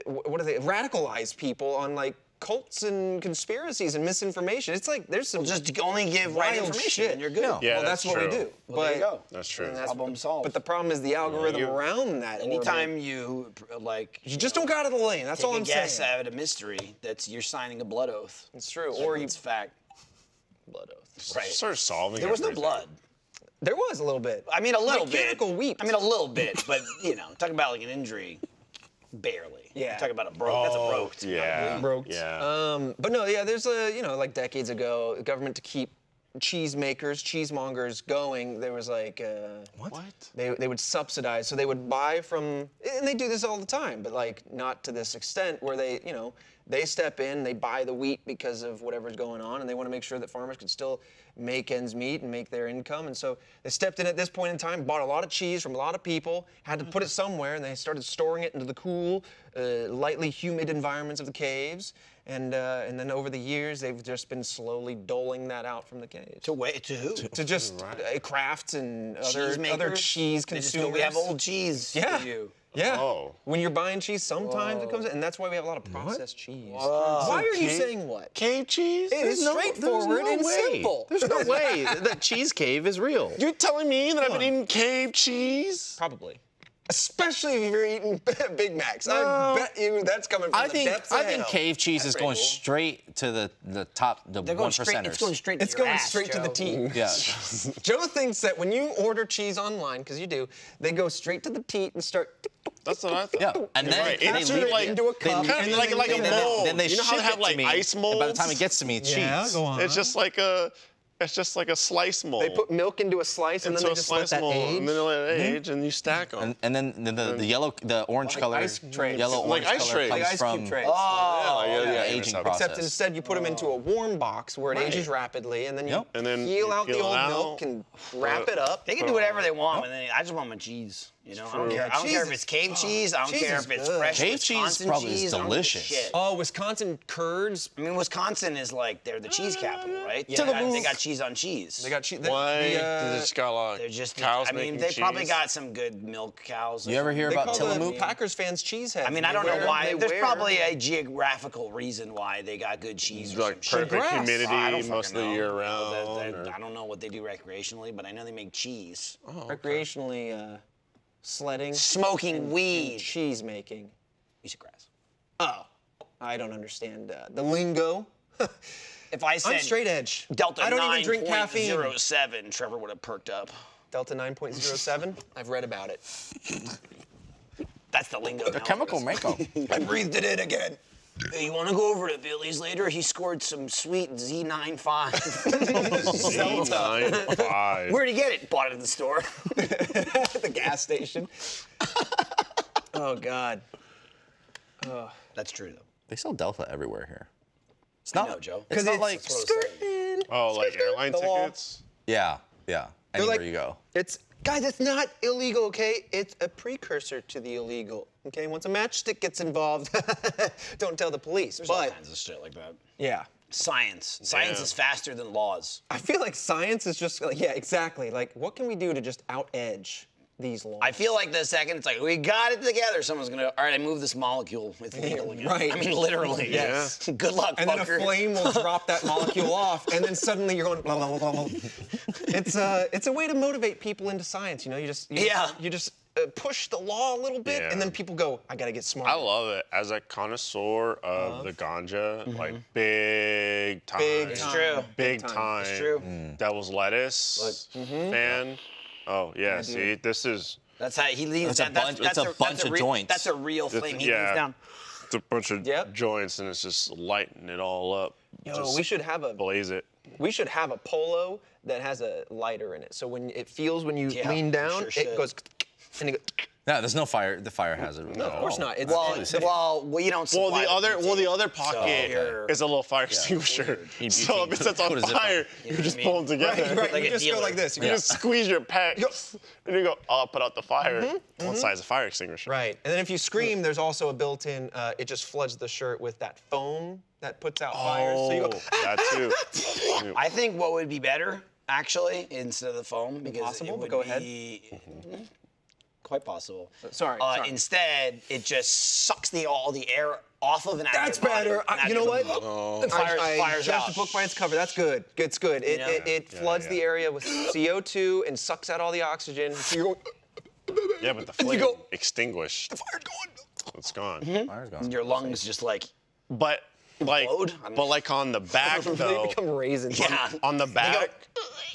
what are they? Radicalize people on like cults and conspiracies and misinformation. It's like there's some just only give right wild information shit. and you're good. Yeah. Yeah, well, that's what we true. do. Well, there you go. That's true. And that's Problem solved. But the problem is the algorithm around that. orbit. Anytime you like, You just don't go out of the lane. That's take all a I'm guess saying. at a mystery, that's you're signing a blood oath. It's true. Or Or you it's fact. blood oath. Right. Start solving. There was no everything. blood. There was a little bit. I mean, a little bit. Mechanical weep. I mean, a little bit, but you know, talking about like an injury, barely. Yeah. Talking about a broke. That's a broke. Yeah. Broke. Yeah. But no, yeah, there's like decades ago, the government to keep cheesemongers going, there was like What? they would subsidize, so they would buy from, and they do this all the time, but like not to this extent where they step in, they buy the wheat because of whatever's going on, and they want to make sure that farmers can still make ends meet and make their income. And so they stepped in at this point in time, bought a lot of cheese from a lot of people, had to put it somewhere, and they started storing it into the cool, lightly humid environments of the caves. And then over the years, they've just been slowly doling that out from the caves. To who? To just crafts and other makers? cheese They just consumers. go, we have old cheese Yeah. for you. Yeah. Oh. When you're buying cheese, sometimes it comes in, and that's why we have a lot of processed cheese. Why are you Cave- saying what? Cave cheese? It is straightforward and simple. There's no way that cheese cave is real. You telling me that I've been eating cave cheese? Probably. Especially if you're eating Big Macs. No. I bet you that's coming from I the think depths of hell. cave cheese is going straight to the top, the They're 1%ers. going straight. It's going straight. To It's your going ass, straight to the Joe. teat. Yeah. Joe thinks that when you order cheese online, because you do, they go straight to the teat and start. That's what I thought. Yeah, and then Right. they It's leave like- into a cup. Kind of like a and mold. then they you know how ship they have it to like me, ice and molds? by the time it gets to me, it's cheese. on. It's just like a slice mold. They put milk into a slice and into then they a just let slice that mold, age. and then they let it age, and you stack them. And then the orange color, ice trays. yellow Like orange ice color trays. comes Like ice from cube trays. aging process. Except instead you put them into a warm box where it ages rapidly, and then you Yep. And then peel you out peel the it old out, milk and wrap it up. They can do whatever they want, but then I just want my cheese. You know, I don't care. I don't care if it's cave cheese. I don't cheese care is if it's good. fresh Cave cheese Wisconsin probably is cheese. I don't give a delicious. shit. Oh, Wisconsin curds. I mean, Wisconsin is like they're the cheese capital, right? Yeah. They got cheese on cheese. They got cheese. Why? They just got a lot They're of just. cows I mean, making they cheese. probably got some good milk cows. or You ever something. hear They about call the Tillamook? Packers fans cheeseheads. I mean, I don't know why. There's wear- probably a geographical reason why they got good cheese. Or like some shit. perfect grass. humidity I don't most of fucking the know. year You know, round. I don't know what they do recreationally, but I know they make cheese. recreationally sledding, Smoking weed. cheese making. Piece of grass. Oh, I don't understand the lingo. If I said I'm straight edge. Delta I don't even drink caffeine. 9.07, Trevor would have perked up. Delta 9.07. I've read about it. That's the lingo. The chemical makeup. I breathed it in again. Hey, you want to go over to Billy's later? He scored some sweet Z95. Z95. Where'd he get it? Bought it at the store. At the gas station. Oh God. That's true, though. They sell Delta everywhere here. It's I not, know, Joe. It's not like, That's what I was saying. Oh, like airline The law. tickets? yeah. Anywhere like- you go. It's guys, it's not illegal, okay? It's a precursor to the illegal. Okay, once a matchstick gets involved, don't tell the police. There's all But kinds of shit like that. yeah, Science. Science is faster than laws. I feel like science is just like, yeah, exactly. Like, what can we do to just out edge these laws? I feel like the second it's like, we got it together, someone's gonna, all right, I moved this molecule. It's legal again. Right. I mean, literally. Yes. Good luck, and then a fucker. flame will drop that molecule off, and then suddenly you're going blah blah blah blah. It's a way to motivate people into science. You know, you just push the law a little bit, Yeah. and then people go, I gotta get smart. I love it. As a connoisseur of the ganja, like big time. Big time. True. Big Big time. time. It's true. Devil's lettuce fan. Oh, yeah, see, this is... That's how he leaves. It's a bunch- it's a bunch of joints. That's a real flame he leaves down. It's a bunch of Yep. joints, and it's just lighting it all up. Yo, Just we should have a blaze it. polo that has a lighter in it. So when it feels when you Yeah, lean we down, sure it should. goes and it goes. No, there's no fire. The fire hazard. No, of course not. It's Well, you don't. Well, supply the other So pocket you're- is a little fire extinguisher. You So if it sets on put a zip on. fire, You you know just what I pull them together. Right, Like you a just go dealer. like this. You just squeeze your pecs, and you go, oh, I'll put out the fire. One side's a fire extinguisher. Right, and then if you scream, there's also a built-in. It just floods the shirt with that foam that puts out fires. So you go. That too. I think what would be better, actually, instead of the foam, because Possible, it but would go ahead. be quite possible. Sorry. Instead, it just sucks all the air off of an active That's body, better. and You know what? Fires I fires judged out. the book by its cover. That's good. It's good. It floods the area with CO2 and sucks out all the oxygen. So you're going, Yeah, but the flame go- extinguished. the fire's going. It's gone. Fire's gone. Your lungs just like, But like, Explode? I don't but know. like on the back They though, become raisins. yeah. on the back,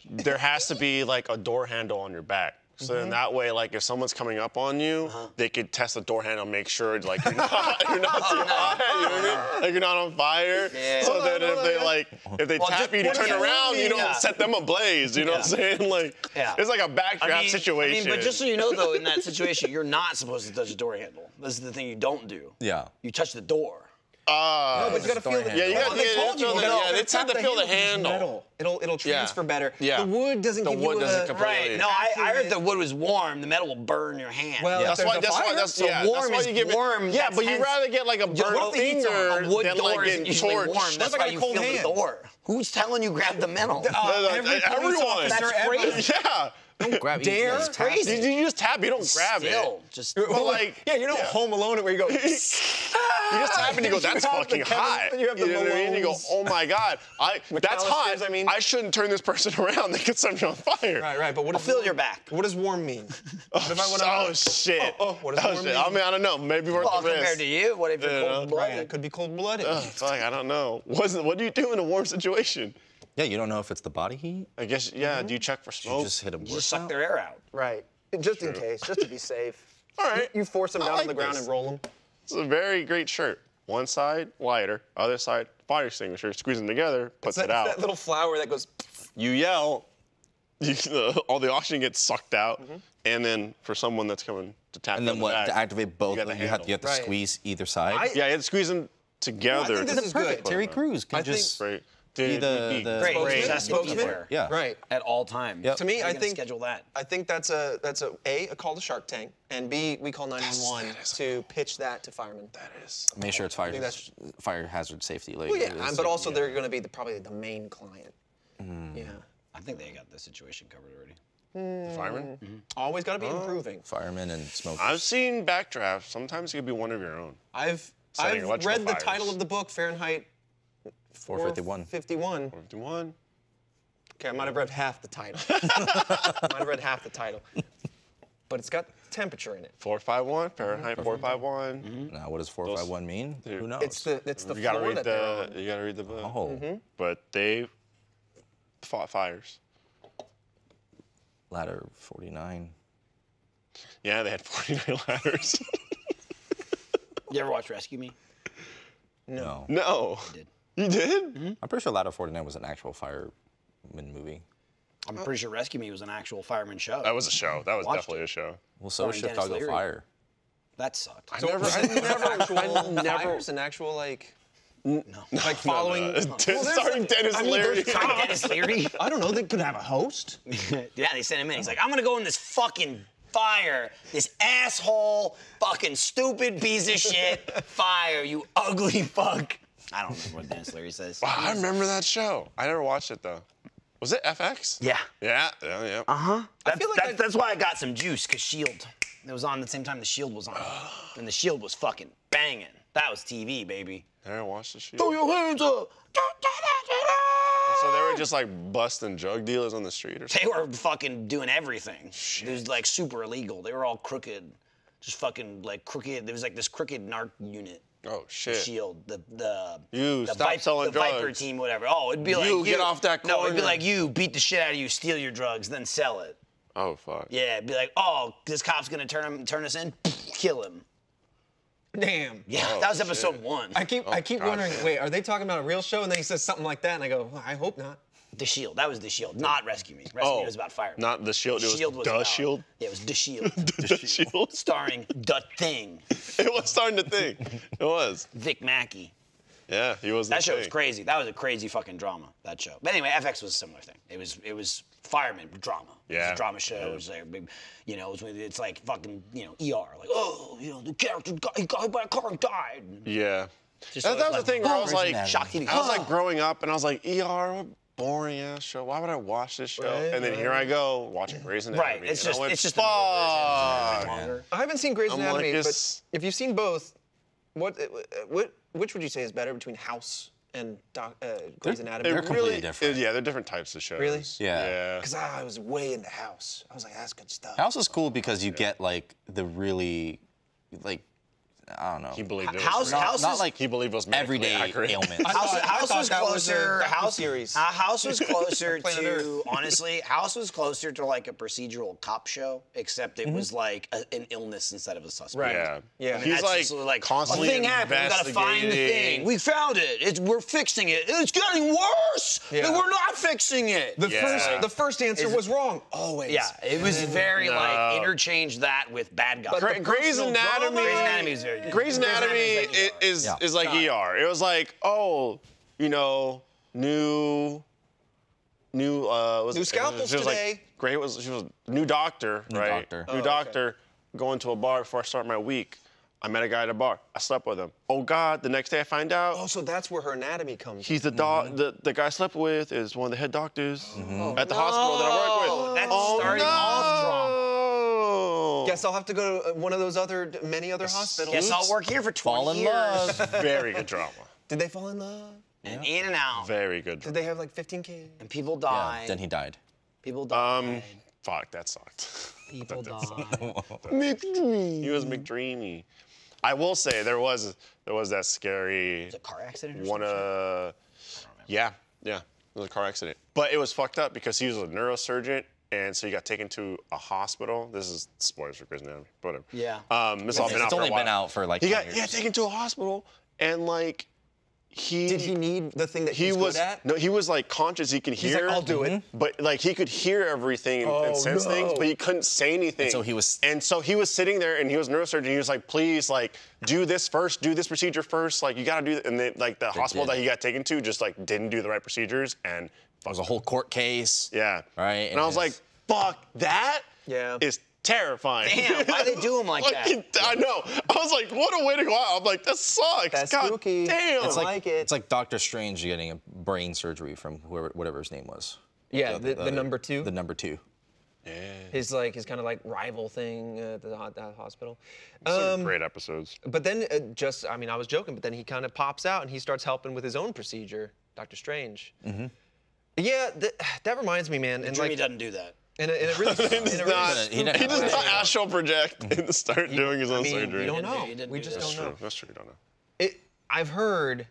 there has to be like a door handle on your back. So then that way, like if someone's coming up on you, they could test the door handle, make sure like you're not too hot, you know what I mean? Like you're not on fire. Yeah. So Hold then if they like, if they tap just you to what turn do you around, you mean? don't Yeah. set them ablaze. You know what I'm saying? Like, Yeah. it's like a backdraft situation. but just so you know, though, in that situation, you're not supposed to touch the door handle. This is the thing you don't do. Yeah. You touch the door. No, but you gotta feel the. Yeah, you Oh, gotta- they yeah, told you you. gotta- yeah, they said to feel the 'cause it's handle. metal. It'll transfer better. Yeah. The wood doesn't The give wood you doesn't a. completely- Right. No, I heard the wood was warm. The metal will burn your hand. Well, That's if why. there's a That's why. fire, That's so yeah. warm That's why is you give it. warm, Yeah, that's but you'd hence- rather get like a what burnt if the heat's on? finger A wood than door like isn't getting usually torched. warm. That's I why got you cold feel the hands. door. Who's telling you grab the metal? Every police Everyone. officer That's ever. crazy. Yeah. Grab Dare? That's crazy. You just tap. You don't grab Still, it. just But like, Yeah, you know, Home Alone it where you go. you just tap and you go, You that's have the fucking Kevin- hot. you have the know what I mean? You go, Malones. oh my god, that's hot. McAllisters, I mean. I shouldn't turn this person around. They could set me on fire. Right, but what I'll does feel warm- your back. What does warm mean? What if I wanna- Oh shit. what does Oh, warm shit. mean? I mean, I don't know. Maybe worth Well, the compared risk. to you, what if you're Yeah. cold blooded? Right, it could be cold-blooded. Fuck, I don't know. What do you do in a warm situation? Yeah, you don't know if it's the body heat. I guess, yeah. Do you check for You smoke? just hit them. You just suck their air out. Right. Just in case, just to be safe. All right. You force them I down like on the ground this. and roll them. It's a very great shirt. One side lighter, other side fire extinguisher. Squeeze them together, puts it out. That little flower that goes. You yell, all the oxygen gets sucked out, and then for someone that's coming to tap And you then on the what? back, To activate both, got the you have to Right. squeeze either side. I- Yeah, you have to squeeze them together. I think this is good. Terry Crews can I think- just. Right. Be Dude, the- would be the- Great. great. That's Spokesman? there. Yeah. Right. At all times. Yep. To me, How I you gonna think schedule that. I think that's a call to Shark Tank, and B, we call 911 that is to pitch that to firemen. That is. Make sure it's fire hazard safety. Like, Well, yeah, but also they're going to be probably the main client. Yeah. I think they got the situation covered already. The fireman? Always got to be improving. firemen and smokers. I've seen backdrafts. Sometimes it could be one of your own. I've Setting electrical read the fires. title of the book, Fahrenheit 451. 451. 51. Okay, I might have read half the title. Might have read half the title. But it's got temperature in it. 451, Fahrenheit 451. Now, what does 451 mean? Who knows? It's the You gotta floor read that they're on. you gotta read the book. Oh, But they fought fires. ladder 49. Yeah, they had 49 ladders. You ever watch Rescue Me? No. No. did. You did? I'm pretty sure ladder 49 was an actual fireman movie. I'm pretty sure Rescue Me was an actual fireman show. That was a show. That was Watched definitely a show. Well, so was Starring Dennis Chicago Leary. Fire. That sucked. I never Fires, an actual like No. like following. Starring Dennis Leary. Sorry, Dennis Leary. I don't know. They could have a host. Yeah, they sent him in. He's like, I'm gonna go in this fucking fire. This asshole, fucking stupid piece of shit fire, you ugly fuck. I don't remember what Dennis Leary says. Wow, I remember that show. I never watched it though. Was it FX? Yeah. Yeah. That's why I got some juice, because Shield. It was on the same time the Shield was on. And the Shield was fucking banging. That was TV, baby. I never watched the show. Throw your hands up. So they were just like busting drug dealers on the street or something? They were fucking doing everything. It was like super illegal. They were all crooked. Just fucking like crooked. There was like this crooked narc unit. Oh, shit. Shield, the stop selling the Viper drugs. team, whatever. Oh, it'd be like You get off that No, it'd be corner. like you beat the shit out of you, steal your drugs, then sell it. Oh, fuck. Yeah, it'd be like, oh, this cop's gonna turn us in, kill him. Damn. Yeah, Oh, that was shit. episode 1. I keep God. wondering. Wait, are they talking about a real show? And then he says something like that, and I go, well, I hope not. The Shield. That was the Shield, not Rescue Me. Rescue Me was about fire. Not the Shield. It was Shield was the about, Shield. Yeah, it was the Shield. The Shield. Starring the Thing, It was starting to think. It was. Vic Mackey. Yeah, he was. That the show was thing. crazy. That was a crazy fucking drama. That show. But anyway, FX was a similar thing. It was fireman drama. It was Yeah. a drama show. It was like, you know, it's like fucking, you know, ER. Like, oh, you know, the character he got hit by a car and died. Yeah. Just That so was the it's thing where I was like, Shock TV. I was like growing up, and I was like, ER, what boring ass show. Why would I watch this show? Right, and then here I go watching Grey's Anatomy. Right. It's and I just went, it's just fuck. a newer version. Longer. I haven't seen Grey's I'm Anatomy, like, but it's- if you've seen both, which would you say is better between House and Grey's Anatomy? They're completely different. Yeah, they're different types of shows. Really? Yeah. Yeah. Because I was way into House. I was like, that's good stuff. House is cool because you get like the really, like, I don't know. He believed it was House not is like he believed it was medically everyday accurate. ailments. House was that was a closer. docuseries. House was closer Planet to Earth. honestly. House was closer to like a procedural cop show, except it was like an illness instead of a suspect. Right. Yeah. Yeah. And He's that's like, just constantly a thing happened. We gotta find the thing. investigating. We found it. We're fixing it. It's getting worse. Yeah. And we're not fixing it. Yeah. The first answer was wrong. Always. Yeah, it was very No. like interchange that with bad guys. But Grey's Anatomy. Grey's Anatomy is very good. Grey's Anatomy is like ER. It was like, oh, you know, new scalpels she was today. Like, she was new doctor, right? doctor. New doctor. Going to a bar before I start my week. I met a guy at a bar. I slept with him. Oh God! The next day I find out Oh, so that's where her anatomy comes. he's the the guy I slept with is one of the head doctors at the hospital that I work with. That's Oh starting off drama. no! Guess I'll have to go to one of those many other hospitals. Guess I'll work here for 20 Fall in years. love. Very good drama. Did they fall in love? And in and out. Very good Did drama. they have like 15 kids? And people Yeah, died. then he died. People died. Fuck, that sucked. People died. He was McDreamy. I will say there was that scary Was it a car accident or one. something? Yeah, it was a car accident. But it was fucked up because he was a neurosurgeon, and so he got taken to a hospital. This is spoilers for Grey's Anatomy, whatever. Yeah. This all been out It's for a only while. been out for like He 10 got years. taken to a hospital, and like Did he need the thing that he he's was good at? no, he was like conscious. He could He's hear. like, I'll do it. But like he could hear everything and sense things, but he couldn't say anything. And so he was sitting there, and he was a neurosurgeon. He was like, please, like, do this first, do this procedure first. Like, you gotta do that. And they, like the hospital that he got taken to just like didn't do the right procedures, and it was a whole court case. yeah. Right. And I was like, fuck, that is terrifying. Damn, why they do him like that? I know. I was like, what a way to go out. I'm like, that sucks. That's God spooky. damn. It's like it. It's like Doctor Strange getting a brain surgery from whatever his name was. Yeah, the number 2. The number 2. Yeah. His kind of like rival thing at the hospital. Some great episodes. But then I was joking, but then he kind of pops out and he starts helping with his own procedure, Doctor Strange. Mm-hmm. Yeah, that reminds me, man. And Jimmy doesn't do that. And it really, He does not astral project and start doing his own surgery. We don't know. We just don't know. That's true. You don't know. I've heard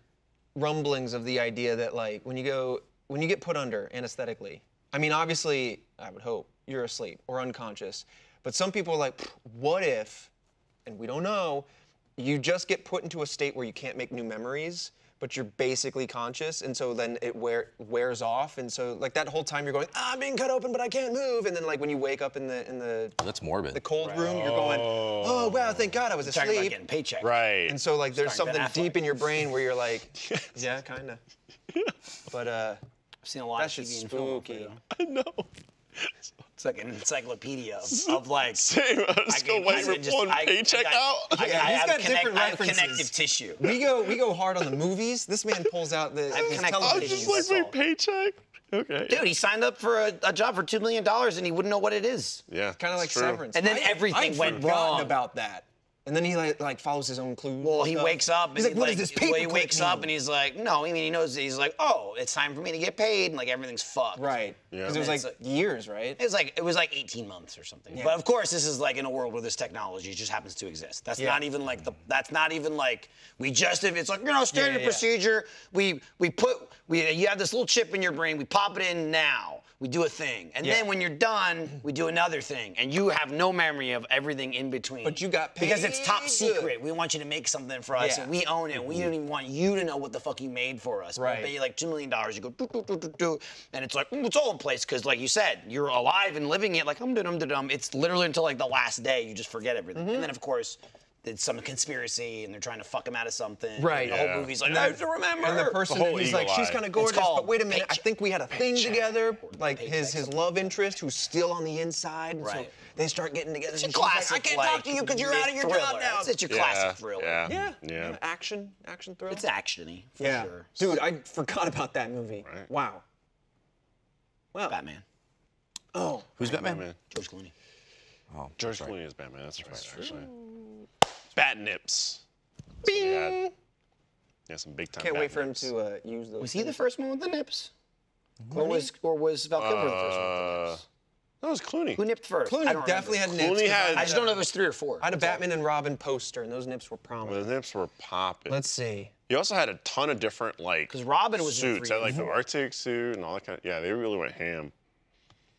rumblings of the idea that like when you get put under anesthetically, I mean, obviously, I would hope you're asleep or unconscious, but some people are like, what if, and we don't know, you just get put into a state where you can't make new memories, but you're basically conscious, and so then it wears off, and so like that whole time you're going, I'm being cut open, but I can't move, and then like when you wake up in the That's morbid. the cold room, you're going, oh wow, thank God I was Talking about asleep. getting paycheck. Right. And so like there's Starring Ben something Affleck. deep in your brain where you're like, yeah, kind of. But I've seen a lot That's of just TV and film. spooky. I know. It's like an encyclopedia of like. Same. I was go wait for one paycheck out. he's got different I have references. connective tissue. we go hard on the movies. This man pulls out his connected I was television. just like, wait, paycheck? Okay. Dude, he signed up for a job for $2 million and he wouldn't know what it is. Yeah. Kind of like it's true. Severance. And then I'd everything went forgotten wrong. about that. And then he like follows his own clues. Well, he wakes up and He's like, what does this paper he wakes up and he's like, no, I mean, he knows, he's like, oh, it's time for me to get paid, and like everything's fucked. Right. Yeah. Because it was And like it's years, right? It was like 18 months or something. Yeah. But of course, this is like in a world where this technology just happens to exist. That's not even like it's like, standard procedure. You have this little chip in your brain, we pop it in now. We do a thing. And then when you're done, we do another thing. And you have no memory of everything in between. But you got paid. Because it's top good. secret. We want you to make something for us, Yeah. and we own it. We don't even want you to know what the fuck you made for us. Right. We'll pay you like $2 million. You go, do, and it's like, it's all in place. Because like you said, you're alive and living it like, It's literally until like the last day, you just forget everything. And then, of course, it's some conspiracy, and they're trying to fuck him out of something. Right. And the whole movie's like, I have to remember. And the person, whole he's eagle like, she's eye. kind of gorgeous, called but wait a minute, I paycheck. think we had a thing together. Like Paycheck's his love interest, who's still on the inside. So Right. they start getting together. It's and a she's like, classic. I can't talk to you because you're out of your thriller. job now. It's your classic thriller. Yeah. Action thriller. It's actiony, for yeah. sure. Dude, I forgot about that movie. Right. Wow. Batman. Oh. Who's Batman? Batman. George Clooney. Oh, George Clooney is Batman. That's right, actually. Bat nips. Bing. Yeah, some big time. Can't bat wait for him nips. to use those. Was he the first one with the nips? Or was Val Kilmer the first one with the nips? That was Clooney. Who nipped first? I Clooney don't definitely remember. had nips. Clooney 'cause had- I just don't know if it was 3 or 4. I had a Batman and Robin poster, and those nips were The prominent. nips were popping. Let's see. He also had a ton of different like 'Cause Robin was in suits. 3 Had like the Arctic suit and all that kind of. Yeah, they really went ham.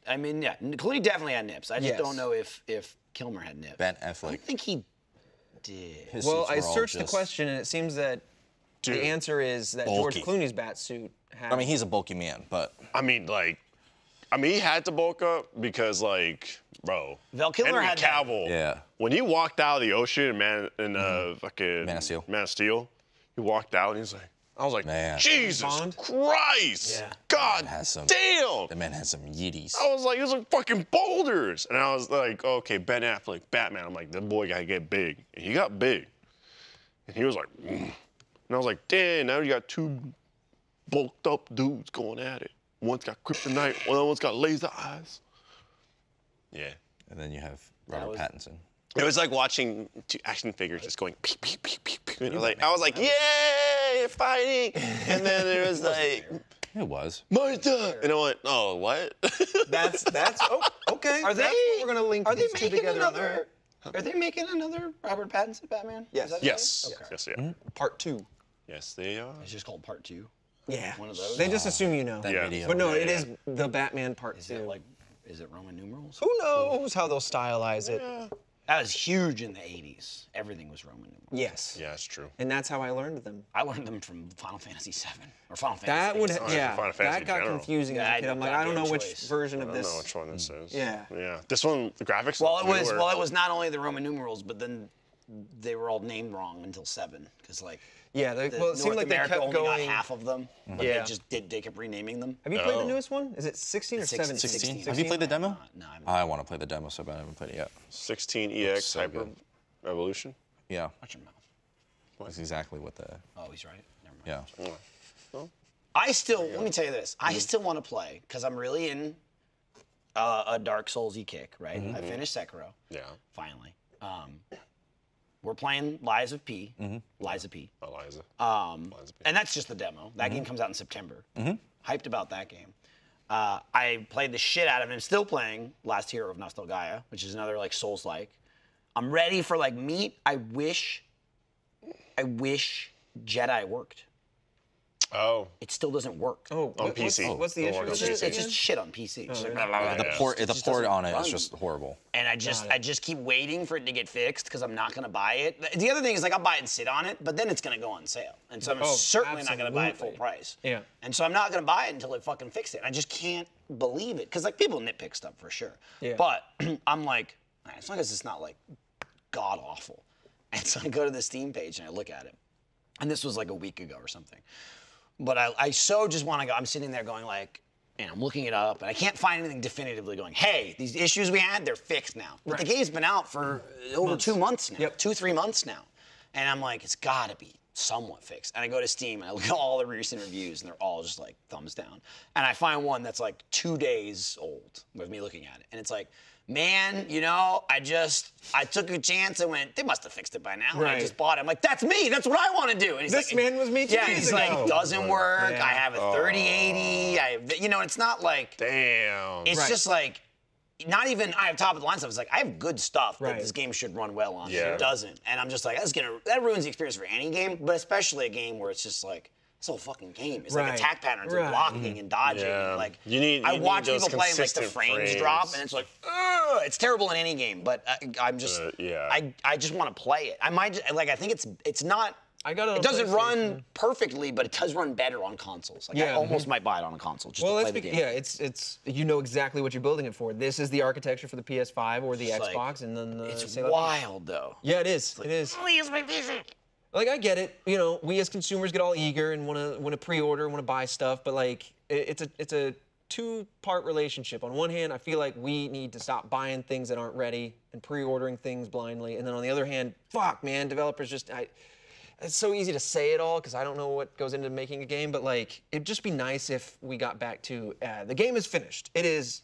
I mean, yeah, Clooney definitely had nips. I just Yes. don't know if Kilmer had nips. Ben I Affleck. don't think he did. His Well, suits I were all searched the just- question, and it seems that Dude. the answer is that Bulky. George Clooney's bat suit had. I mean, he's a bulky man, but I mean, he had to bulk up because, bro, Val Kilmer Henry had that. Cavill. Yeah. When he walked out of the ocean in fucking Man of Steel. Man of Steel, he walked out and he's like, I was like, Man. Jesus Bond? Christ, Yeah. God has some- damn. the man had some yeeties. I was like, it was like fucking boulders. And I was like, okay, Ben Affleck, Batman. I'm like, that boy gotta get big. And he got big. And he was like, and I was like, damn, now you got 2 bulked up dudes going at it. One's got kryptonite, one one's got laser eyes. Yeah. And then you have Robert Pattinson. It was like watching 2 action figures just going pew, pew, pew, pew, pew. And I was like, yay, fighting. And then there was like, It was. Martha. And I went, oh, what? That's okay. Are That's they? what we're gonna link Are they these two making together on another? Are they making another Robert Pattinson Batman? Yes. Is that Yes. right? Yes, yeah. Part 2. Yes, they are. It's just called Part 2. Yeah. One of those? They just assume you know. That Yeah. video. But no, Yeah, it yeah. is the Batman Part Is 2. it like, is it Roman numerals? Who knows how they'll stylize it? That was huge in the 80s. Everything was Roman numerals. Yes. Yeah, it's true. And that's how I learned them. I learned them from Final Fantasy VII or Final Fantasy. That would, VIII. yeah, Final Fantasy that got general. confusing Yeah, as I a kid. had I'm no like, I don't know goddamn which choice. version I of don't this. know which one this is. Yeah. Yeah. This one, the graphics. Well, look it was newer. not only the Roman numerals, but then they were all named wrong until 7, because like Yeah, the well, it seemed North like America they kept only going. got half of them, but Yeah. they kept renaming them. Have you played the Oh. newest one? Is it 16 or 17? 16. Have you played the demo? No, I'm I want to play the demo so bad. I haven't played it yet. 16 EX so Hyper good. Evolution. Yeah, Watch your mouth. that's exactly what the. Oh, he's right. Never mind. Yeah. I still, let me tell you this. I still want to play because I'm really in a Dark Souls-y kick, right? I finished Sekiro, Yeah. finally. We're playing Lies of P. Lies of P. Eliza. And that's just the demo. That game comes out in September. Hyped about that game. I played the shit out of it. I'm still playing Last Hero of Nostalgia, which is another like Souls-like. I'm ready for like meat. I wish Jedi worked. Oh. It still doesn't work. Oh, On PC. What's the Don't issue work on with PC. it? It's just shit on PC. It's just like, The Yeah. port, the just port doesn't on it run. is just horrible. And I just keep waiting for it to get fixed because I'm not gonna buy it. The other thing is like I'll buy it and sit on it, but then it's gonna go on sale, and so I'm Oh, certainly not gonna buy it full absolutely. price. Yeah. And so I'm not gonna buy it until they fucking fix it. I just can't believe it because like people nitpick stuff for sure. Yeah. But I'm like, as long as it's not like god awful. And so I go to the Steam page and I look at it, and this was like a week ago or something. But I so just want to go. I'm sitting there going like, and I'm looking it up, and I can't find anything definitively going, hey, these issues we had, they're fixed now. But the game's been out for over 2 months now, Yep. 2-3 months now. And I'm like, it's gotta be somewhat fixed. And I go to Steam, and I look at all the recent reviews, and they're all just like thumbs down. And I find one that's like 2 days old with me looking at it. And it's like, man, you know, I took a chance and went, they must have fixed it by now. And I Right. just bought it. I'm like, that's me. That's what I want to do. And he's This like, man was me 2 yeah, days he's ago. like, doesn't work. Yeah. I have a 3080. I have, you know, it's not like, Damn. it's Right. just like, not even I have top of the line stuff. It's like I have good stuff that Right. this game should run well on. Yeah. It doesn't, and I'm just like that ruins the experience for any game, but especially a game where it's just like this whole fucking game. It's like Right. attack patterns Right. and blocking and dodging. Yeah. And like You need I watch those people play and like the consistent frames frames. drop, and it's like, ugh, it's terrible in any game. But I'm just, yeah. I just want to play it. I might like I think it's not. I got it on It doesn't PlayStation. run perfectly, but it does run better on consoles. Like I Yeah. almost might buy it on a console just Well, to it's play the game. yeah, it's you know exactly what you're building it for. This is the architecture for the PS5 or the It's like- Xbox, and then the It's Sailor- wild though. Yeah, it is. It is. Please, my PC. Like I get it. You know, we as consumers get all eager and want to pre-order, want to buy stuff, but like it's a two-part relationship. On one hand, I feel like we need to stop buying things that aren't ready and pre-ordering things blindly, and then on the other hand, fuck, man, developers just it's so easy to say it all because I don't know what goes into making a game, but like it'd just be nice if we got back to the game is finished. It is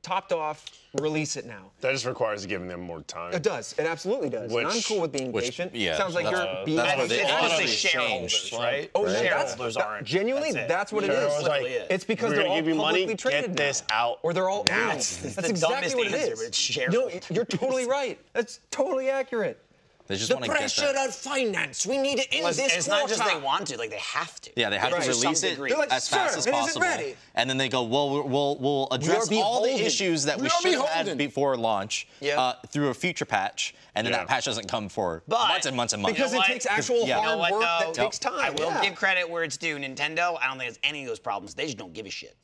topped off. Release it now. That just requires giving them more time. It does. It absolutely does. And I'm Which- cool with being patient. yeah, Sounds like that's- you're being that's what It's they- honestly honestly shareholders, changed. right? Oh, no, Shareholders aren't. Genuinely, that's what it is. Shareholders literally is. It's because We're they're gonna all give you money, publicly traded get this now. out Or they're all now. owned. That's That's the exactly dumbest what it answer, is. but it's No, shareholders. you're totally right. That's totally accurate. They just The want to get pressure that. of finance. We need it in It's this not just quarter. they want to, like they have to. Yeah, they have Right. to To some release it degree. They're like, as fast "Sir, as it isn't possible, ready." and then they go, "Well, we'll address all the beholden. issues that we We are should have had beholden. before launch Yeah. through a future patch," and then Yeah. that patch doesn't come for But- months and months and months. Because You know it what? takes actual Yeah. hard You know what, work though? that takes time. I will Yeah. give credit where it's due. Nintendo, I don't think there's any of those problems. They just don't give a shit.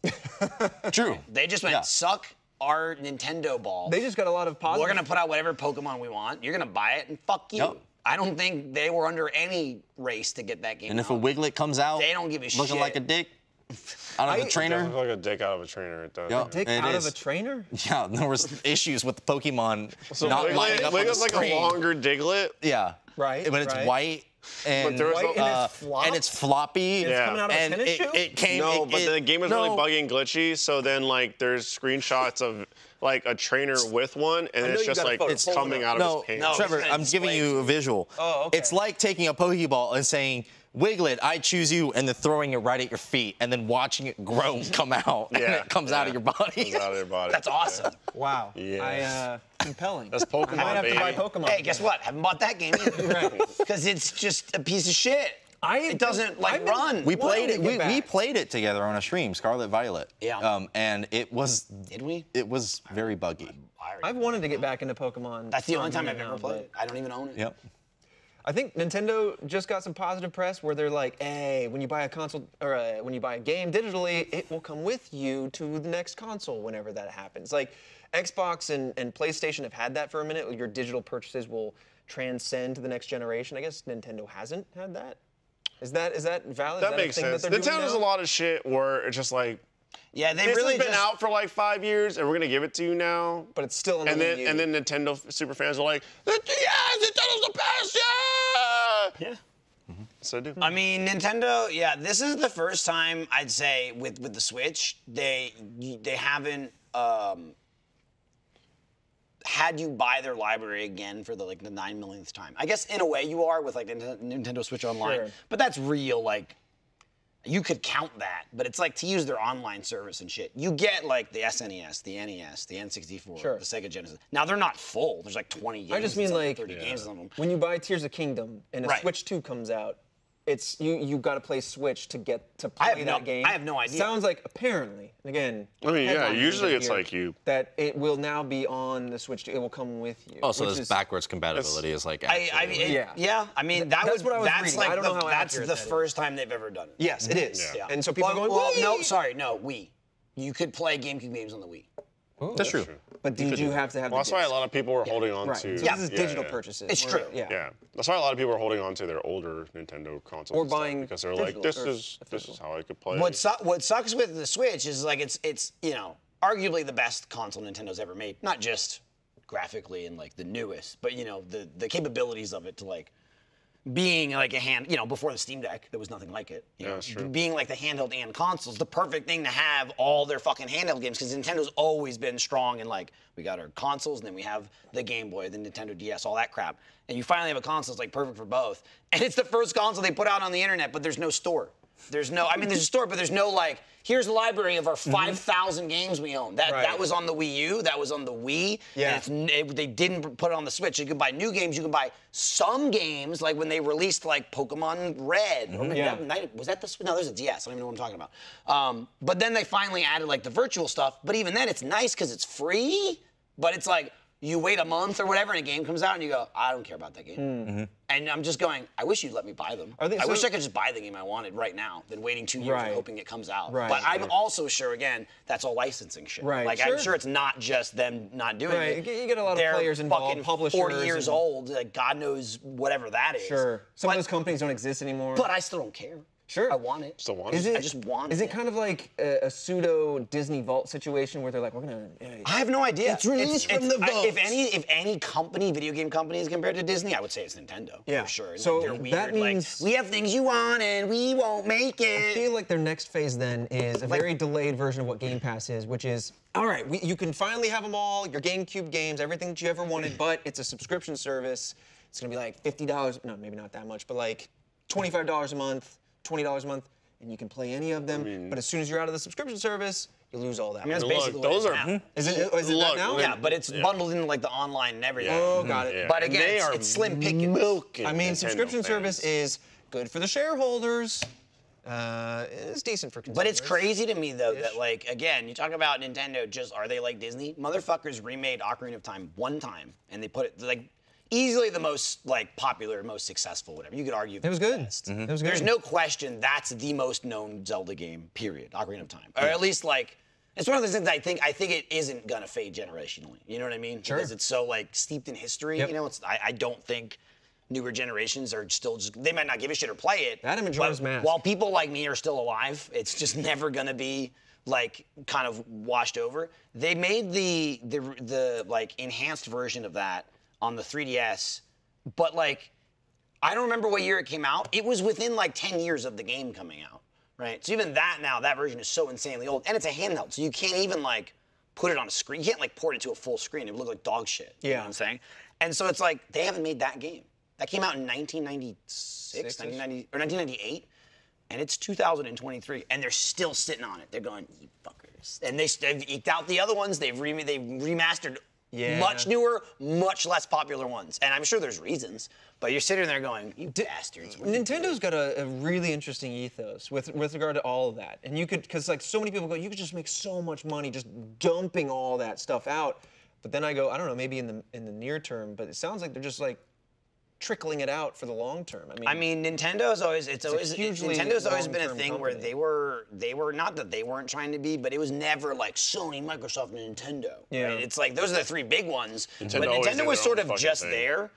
True. They just went, Yeah. suck our Nintendo ball. They just got a lot of positive. We're gonna put out whatever Pokemon we want. You're gonna buy it and fuck you. Yep. I don't think they were under any race to get that game And if a out. Wiglet comes out, They don't give a looking shit. like a dick out of a It does trainer. look like a dick out of a trainer. It does. Yeah. Dick It out is. of a trainer? Yeah, there was issues with the Pokemon So not lining up on the Wiggly's like a screen. longer Diglett. Yeah. Right, But it's right. white and there was White no- and it's flop? and it's floppy. Yeah. coming out of a and tennis shoe? it came. No, it- but it- the game is no. really buggy and glitchy. So then, like, there's screenshots of like a trainer with one, and know it's you just got a like photo. it's Hold it coming up. out of No, his pants. No. Trevor, It's gonna I'm giving display you a visual. Oh, okay. It's like taking a Pokeball and saying, Wiglet, I choose you, and then throwing it right at your feet, and then watching it grow and come out, and Yeah, it comes out of your body. Comes out of your body. That's awesome. Wow. Yeah. Compelling. That's Pokemon, I might have to buy baby. Pokemon. Hey, guess what? Haven't bought that game either. Right. Because it's just a piece of shit. It doesn't run. We played it. We back. played it together on a stream, Scarlet Violet. Yeah. And it was. Did we? It was very buggy. I've wanted to get back into Pokemon. That's the only time now, I've ever played it. I don't even own it. Yep. I think Nintendo just got some positive press where they're like, hey, when you buy a console or when you buy a game digitally, it will come with you to the next console whenever that happens. Like Xbox and PlayStation have had that for a minute. Your digital purchases will transcend to the next generation. I guess Nintendo hasn't had that. Is that valid? That Is makes a thing sense. that they're Nintendo doing does now? a lot of shit where it's just like, Yeah, they this really has been just, out for like 5 years, and we're gonna give it to you now. But it's still on the and Wii U. then Nintendo super fans are like, yes, Nintendo's the best, yeah. Yeah. So do. I mean, Nintendo. Yeah, this is the first time I'd say with the Switch they haven't had you buy their library again for the 9 millionth time. I guess in a way you are with like Nintendo Switch Online, Sure. but that's real. Like you could count that, but it's like to use their online service and shit. You get like the SNES, the NES, the N64, Sure. the Sega Genesis. Now they're not full. There's like 20 games. I just mean It's like 30 games on them. when you buy Tears of Kingdom and a Right. Switch 2 comes out, it's you got to play Switch to get to I play have that no- game. I have no idea. Sounds like apparently, and again. I mean, yeah, headline usually news it's here, like you. that it will now be on the Switch 2. It will come with you. Oh, so which this is- backwards compatibility is like. I absolutely- mean, Yeah. yeah. I mean, That's what I was that's reading. like I don't know how that's accurate the that is. first time they've ever done it. Yes, it is. Yeah. And so people are going, well, no, "Wii!" sorry, no, Wii. You could play GameCube games on the Wii. That's true. But did you have to have Well, the that's why a disc? lot of people were holding on Right. to. So Yeah. this is digital purchases. It's Where- true. Yeah. Yeah, that's why a lot of people are holding on to their older Nintendo consoles. Or and stuff, buying because they're like, digital this or is how I could play. What sucks with the Switch is like it's arguably the best console Nintendo's ever made. Not just graphically and like the newest, but the capabilities of it to like being like a hand, before the Steam Deck, there was nothing like it. You know, that's true. Being like the handheld and consoles, the perfect thing to have all their fucking handheld games, because Nintendo's always been strong in like, we got our consoles, and then we have the Game Boy, the Nintendo DS, all that crap. And you finally have a console that's like perfect for both. And it's the first console they put out on the internet, but there's no store. There's a store, but there's no like, here's a library of our 5,000 games we own. That Right. was on the Wii U, that was on the Wii. Yeah. And they didn't put it on the Switch. You could buy new games, you could buy some games, like when they released like Pokemon Red. Or maybe Yeah. was that the Switch? No, there's a DS, I don't even know what I'm talking about. But then they finally added like the virtual stuff, but even then it's nice because it's free, but it's like, you wait a month or whatever, and a game comes out, and you go, I don't care about that game. And I'm just going, I wish you'd let me buy them. I wish I could just buy the game I wanted right now than waiting 2 years Right. and hoping it comes out. Right. But I'm also sure, again, that's all licensing shit. Right. Like, Sure. I'm sure it's not just them not doing Right. it. You get a lot of They're players involved, fucking publishers 40 years and- old, like, God knows whatever that is. Sure. Some but, of those companies don't exist anymore. But I still don't care. Sure. I want it. Still want Is it? it? I just want Is it. it kind of like a pseudo Disney Vault situation where they're like, we're gonna? I have no idea. It's released from the vaults. If any company, video game company is compared to Disney, I would say it's Nintendo. Yeah. For sure. And, So they're weird. that means- like, we have things you want and we won't make it. I feel like their next phase then is a very delayed version of what Game Pass is, which is, all right, you can finally have them all, your GameCube games, everything that you ever wanted, but it's a subscription service. It's gonna be like $50, no, maybe not that much, but like $25 a month, $20 a month, and you can play any of them. But as soon as you're out of the subscription service, you lose all that. I mean, that's Look, basically those what it are- is now. is it that Look, now? Yeah, but it's bundled in like the online and everything. Oh, got it. Yeah. But again, They are it's slim pickings. milking I mean, Nintendo subscription fans. service is good for the shareholders. It's decent for consumers. But it's crazy to me though that like again, you talk about Nintendo. Just are they like Disney? Motherfuckers remade Ocarina of Time one time, and they put it like easily the most like popular, most successful, whatever. You could argue It was the good. best. It was good. There's no question that's the most known Zelda game. Period. Ocarina of Time, or at least like. It's one of those things I think it isn't gonna fade generationally. You know what I mean? Sure. Because it's so like steeped in history. Yep. You know, I don't think newer generations are still just they might not give a shit or play it. That and Majora's but Mask. While people like me are still alive, it's just never gonna be like kind of washed over. They made the like enhanced version of that on the 3DS, but like I don't remember what year it came out. It was within like 10 years of the game coming out. Right, so even that version is so insanely old, and it's a handheld, so you can't even like put it on a screen. You can't like port it to a full screen. It would look like dog shit. You know Yeah. what I'm saying? And so it's like they haven't made that game. That came out in 1996, 1990, or 1998, and it's 2023, and they're still sitting on it. They're going, you fuckers. And they've eked out the other ones. They remastered Yeah. Much newer, much less popular ones. And I'm sure there's reasons, but you're sitting there going, you bastards. What are you doing?" Nintendo's got a really interesting ethos with regard to all of that. And you could, because like so many people go, you could just make so much money just dumping all that stuff out. But then I go, I don't know, maybe in the near term, but it sounds like they're just like trickling it out for the long term. I mean, Nintendo's always Nintendo's always been a long-term thing where company. they were not that they weren't trying to be, but it was never like Sony, Microsoft, and Nintendo. Yeah. Right? It's like those are the three big ones. Nintendo But always did Nintendo their was sort own of fucking just thing. there.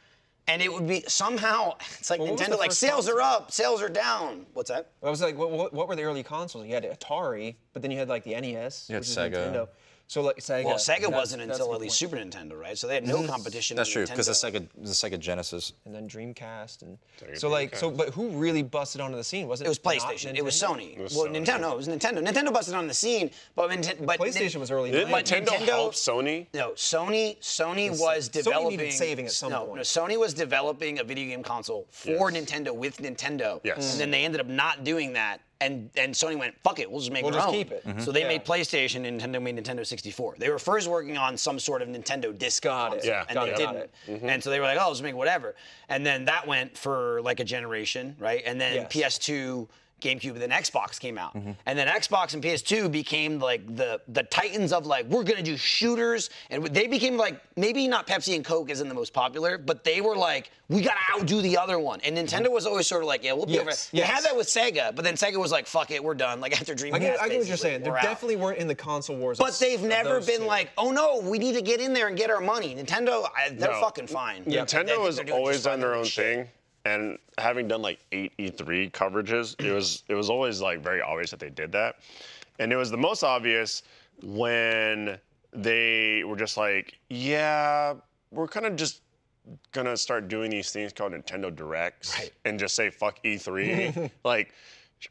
And it would be somehow, it's like Well, what was Nintendo, the like first sales are console? up, sales are down. What's that? I was like, what were the early consoles? You had Atari, but then you had like the NES, You had which is Sega. Nintendo. So like Sega. Well, Sega that's- wasn't that's until a at good least point. Super Nintendo, right? So they had no competition. That's with true, because Nintendo. the Sega Genesis. And then Dreamcast, and Sega so like Dreamcast. but who really busted onto the scene? Was it? It was not PlayStation. It was Nintendo? Sony. was Well, Sony. Nintendo. No, it was Nintendo. Nintendo busted on the scene, but PlayStation was early. Didn't 90s. Nintendo help Sony? No, Sony was Sony developing. needed saving at some no, point. No, Sony was developing a video game console for Yes. Nintendo with Nintendo. Yes. And then they ended up not doing that. And Sony went, fuck it, we'll just make We'll our just own. keep it. So they Yeah. made PlayStation and Nintendo made Nintendo 64. They were first working on some sort of Nintendo disc Got it. console, Yeah, and got they it. didn't. Mm-hmm. And so they were like, oh, let's make whatever. And then that went for like a generation, right? And then Yes. PS2, GameCube, and then Xbox came out. Mm-hmm. And then Xbox and PS2 became like the titans of like, we're gonna do shooters. And they became like, maybe not Pepsi and Coke isn't the most popular, but they were like, we gotta outdo the other one. And Nintendo was always sort of like, yeah, we'll be Yes, over it. yes. They had that with Sega, but then Sega was like, fuck it, we're done. Like after Dreamcast, I get what you're basically, saying. They we're out. definitely weren't in the console wars. But they've of never those been two. like, oh no, we need to get in there and get our money. Nintendo, they're No. fucking fine. Nintendo has They're doing always just fine done their with own shit. thing, and having done like 8 E3 coverages, it was always like very obvious that they did that, and it was the most obvious when they were just like, yeah, we're kind of just gonna start doing these things called Nintendo Directs Right. and just say fuck E3, like.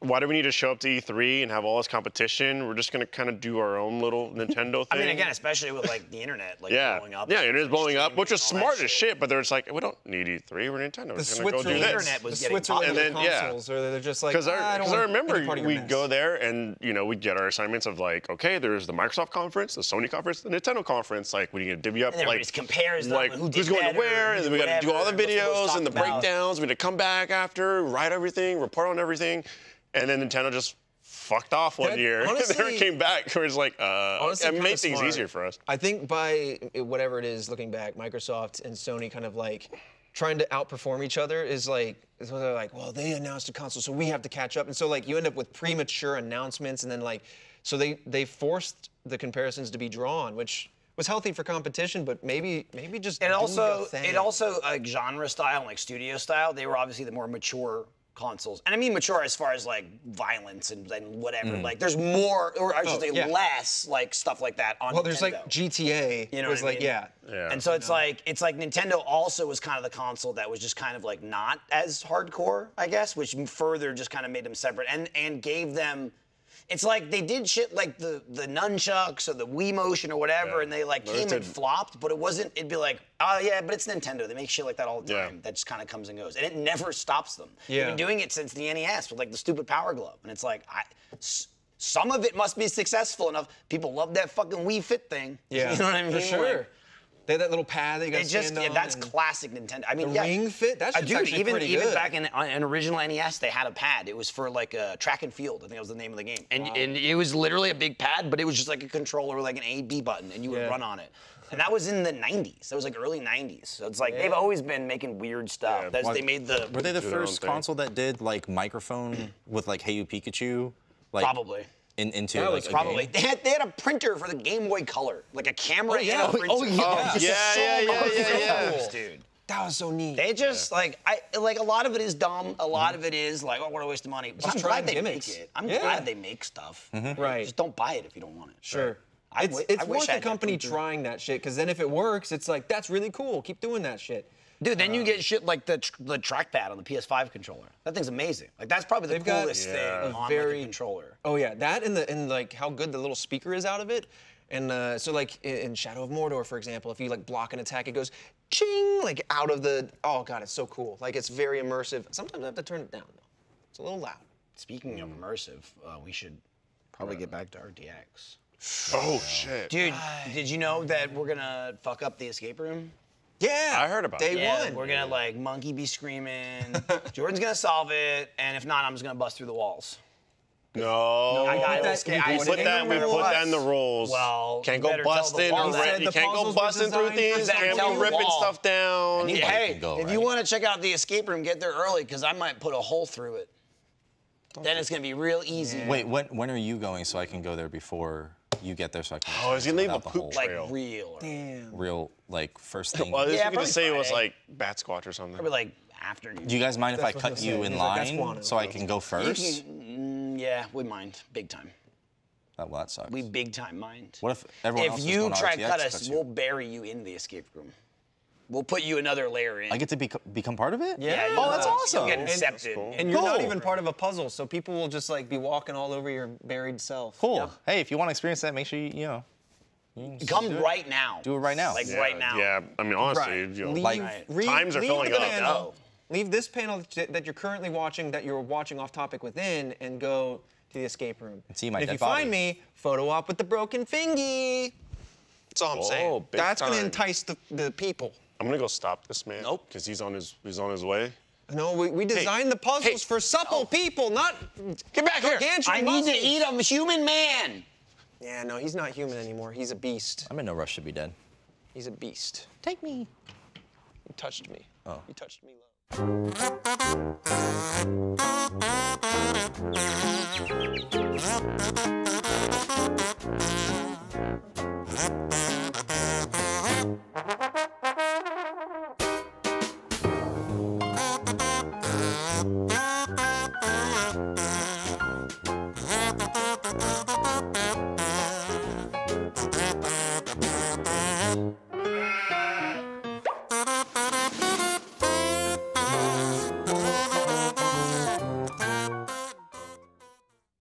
Why do we need to show up to E3 and have all this competition? We're just gonna kind of do our own little Nintendo thing. I mean, again, especially with like the internet, like Yeah, blowing up. yeah, it is blowing up, which is streaming and all smart that as shit. But they're just like, we don't need E3. We're Nintendo. We're the gonna go do Switzerland, this. internet was the getting Switzerland popular. of And then, yeah. consoles, or they're just like, Because I don't I want remember any part of your we'd mess." go there and we'd get our assignments of like, okay, there's the Microsoft conference, the Sony conference, the Nintendo conference. Like we need to divvy up And then like everybody compares them, like who did who's going to better, where, and then we got to do all the whatever, what's videos and the talked about. breakdowns. We had to come back after, write everything, report on everything, and then Nintendo just fucked off one That- year. and honestly- then it came back. It was like, Honestly, it kinda made things smart. easier for us. I think by whatever it is, looking back, Microsoft and Sony kind of like trying to outperform each other is like, so they're like, well, they announced a console, so we have to catch up. And so like you end up with premature announcements, and then like, so they forced the comparisons to be drawn, which was healthy for competition, but maybe just It do also, your thing. like genre style and like studio style, they were obviously the more mature consoles. And I mean mature as far as like violence and whatever. Like there's more, or I should say yeah. less like stuff like that on well, Nintendo. there's like GTA. You know was what I like, mean? yeah. Yeah. And so it's like Nintendo also was kind of the console that was just kind of like not as hardcore, I guess, which further just kind of made them separate and gave them. It's like they did shit like the nunchucks or the Wii Motion or whatever, Yeah. and they like Those came and did- flopped, but it wasn't. It'd be like, oh yeah, but it's Nintendo. They make shit like that all the Yeah. time. That just kind of comes and goes, and it never stops them. Yeah. They've been doing it since the NES with like the stupid Power Glove, and it's like some of it must be successful enough. People love that fucking Wii Fit thing. Yeah, You know what I mean? for sure. Like, they had that little pad that you got it to just stand on. that's and- classic Nintendo. I mean, The yeah, Ring Fit? That shit's dude, actually even pretty good. back in an original NES, they had a pad. It was for like track and field. I think that was the name of the game. And it was literally a big pad, but it was just like a controller with like an A/B button, and you would Yeah. run on it. And that was in the 90s. That was like early 90s. So it's like they've always been making weird stuff. Yeah. That's, they made the Were they the Do their own first thing. console that did like microphone with like Hey You Pikachu? Like, probably. into That like was a Probably. game? They had a printer for the Game Boy Color, like a camera yeah. and a printer. Oh, yeah. Just Yeah, so yeah, yeah, much yeah, yeah. photos, dude. That was so neat. They just like a lot of it is dumb. A lot of it is like, oh, what a waste of money. But I'm Just glad trying they gimmicks. make it. I'm Yeah. glad they make stuff. Right. Just don't buy it if you don't want it. Sure. I It's wish worth I a had that company printer. trying that shit, because then if it works, it's like, that's really cool. Keep doing that shit. Dude, then you get shit like the trackpad on the PS5 controller. That thing's amazing. Like that's probably the They've got coolest Yeah. thing a on like very- a controller. Oh yeah, that and like how good the little speaker is out of it. And so like in Shadow of Mordor, for example, if you like block an attack, it goes ching, like out of the, oh God, it's so cool. Like it's very immersive. Sometimes I have to turn it down though. It's a little loud. Speaking of immersive, we should probably get back to RDX. Oh shit. Dude, did you know that we're gonna fuck up the escape room? Yeah. I heard about Day it. Yeah, one. we're gonna like monkey be screaming. Jordan's gonna solve it, and if not, I'm just gonna bust through the walls. No. I got that- escape. we I We said put that. We no put matter that in the what. rules. Well, can't you go better tell the busting. wall Or that. you The can't go puzzles were busting through designed for things. that. Can't Tell be the ripping wall. stuff down. Anybody Hey, can go, if right? you want to check out the escape room, get there early because I might put a hole through it. Then it's gonna be real easy. Wait, when are you going so I can go there before you get there so I can? Oh, he's gonna leave a without the poop whole- Like trail. real. Damn. Real like first thing. Well, Yeah, you could just say probably it was Friday. like bat squatch or something. Probably like after you. Do you guys mind if I That's what cut he you said. in He's like, that's line guano. so I can go You first? yeah, we mind big time. Well, that sucks. We big time mind. What if everyone If else is you going to try RTX cut us, cuts you? we'll bury you in the escape room. We'll put you another layer in. I get to become part of it? Yeah. you'll- Oh, that's awesome. You'll get incepted. cool. And you're not Cool. even part of a puzzle, so people will just like be walking all over your buried self. Cool. Yeah. Hey, if you want to experience that, make sure you know. Come right now. Do it right now. Like Yeah, right now. Yeah, I mean, honestly, Right. you know, Leave, like, times are leave filling the up. panel, leave this panel that you're currently watching, that you're watching off topic within, and go to the escape room. And see my if dead you body. find me, photo op with the broken fingy. that's all I'm Oh, saying. big That's going to time. entice the people. I'm gonna go stop this man. Nope. Because he's on his way. No, we designed the puzzles for supple people, not Get back here. gargantuan I need to muscles. eat a human man. Yeah, no, he's not human anymore. He's a beast. I'm in no rush to be dead. He's a beast. Take me. He touched me. Oh. He touched me low.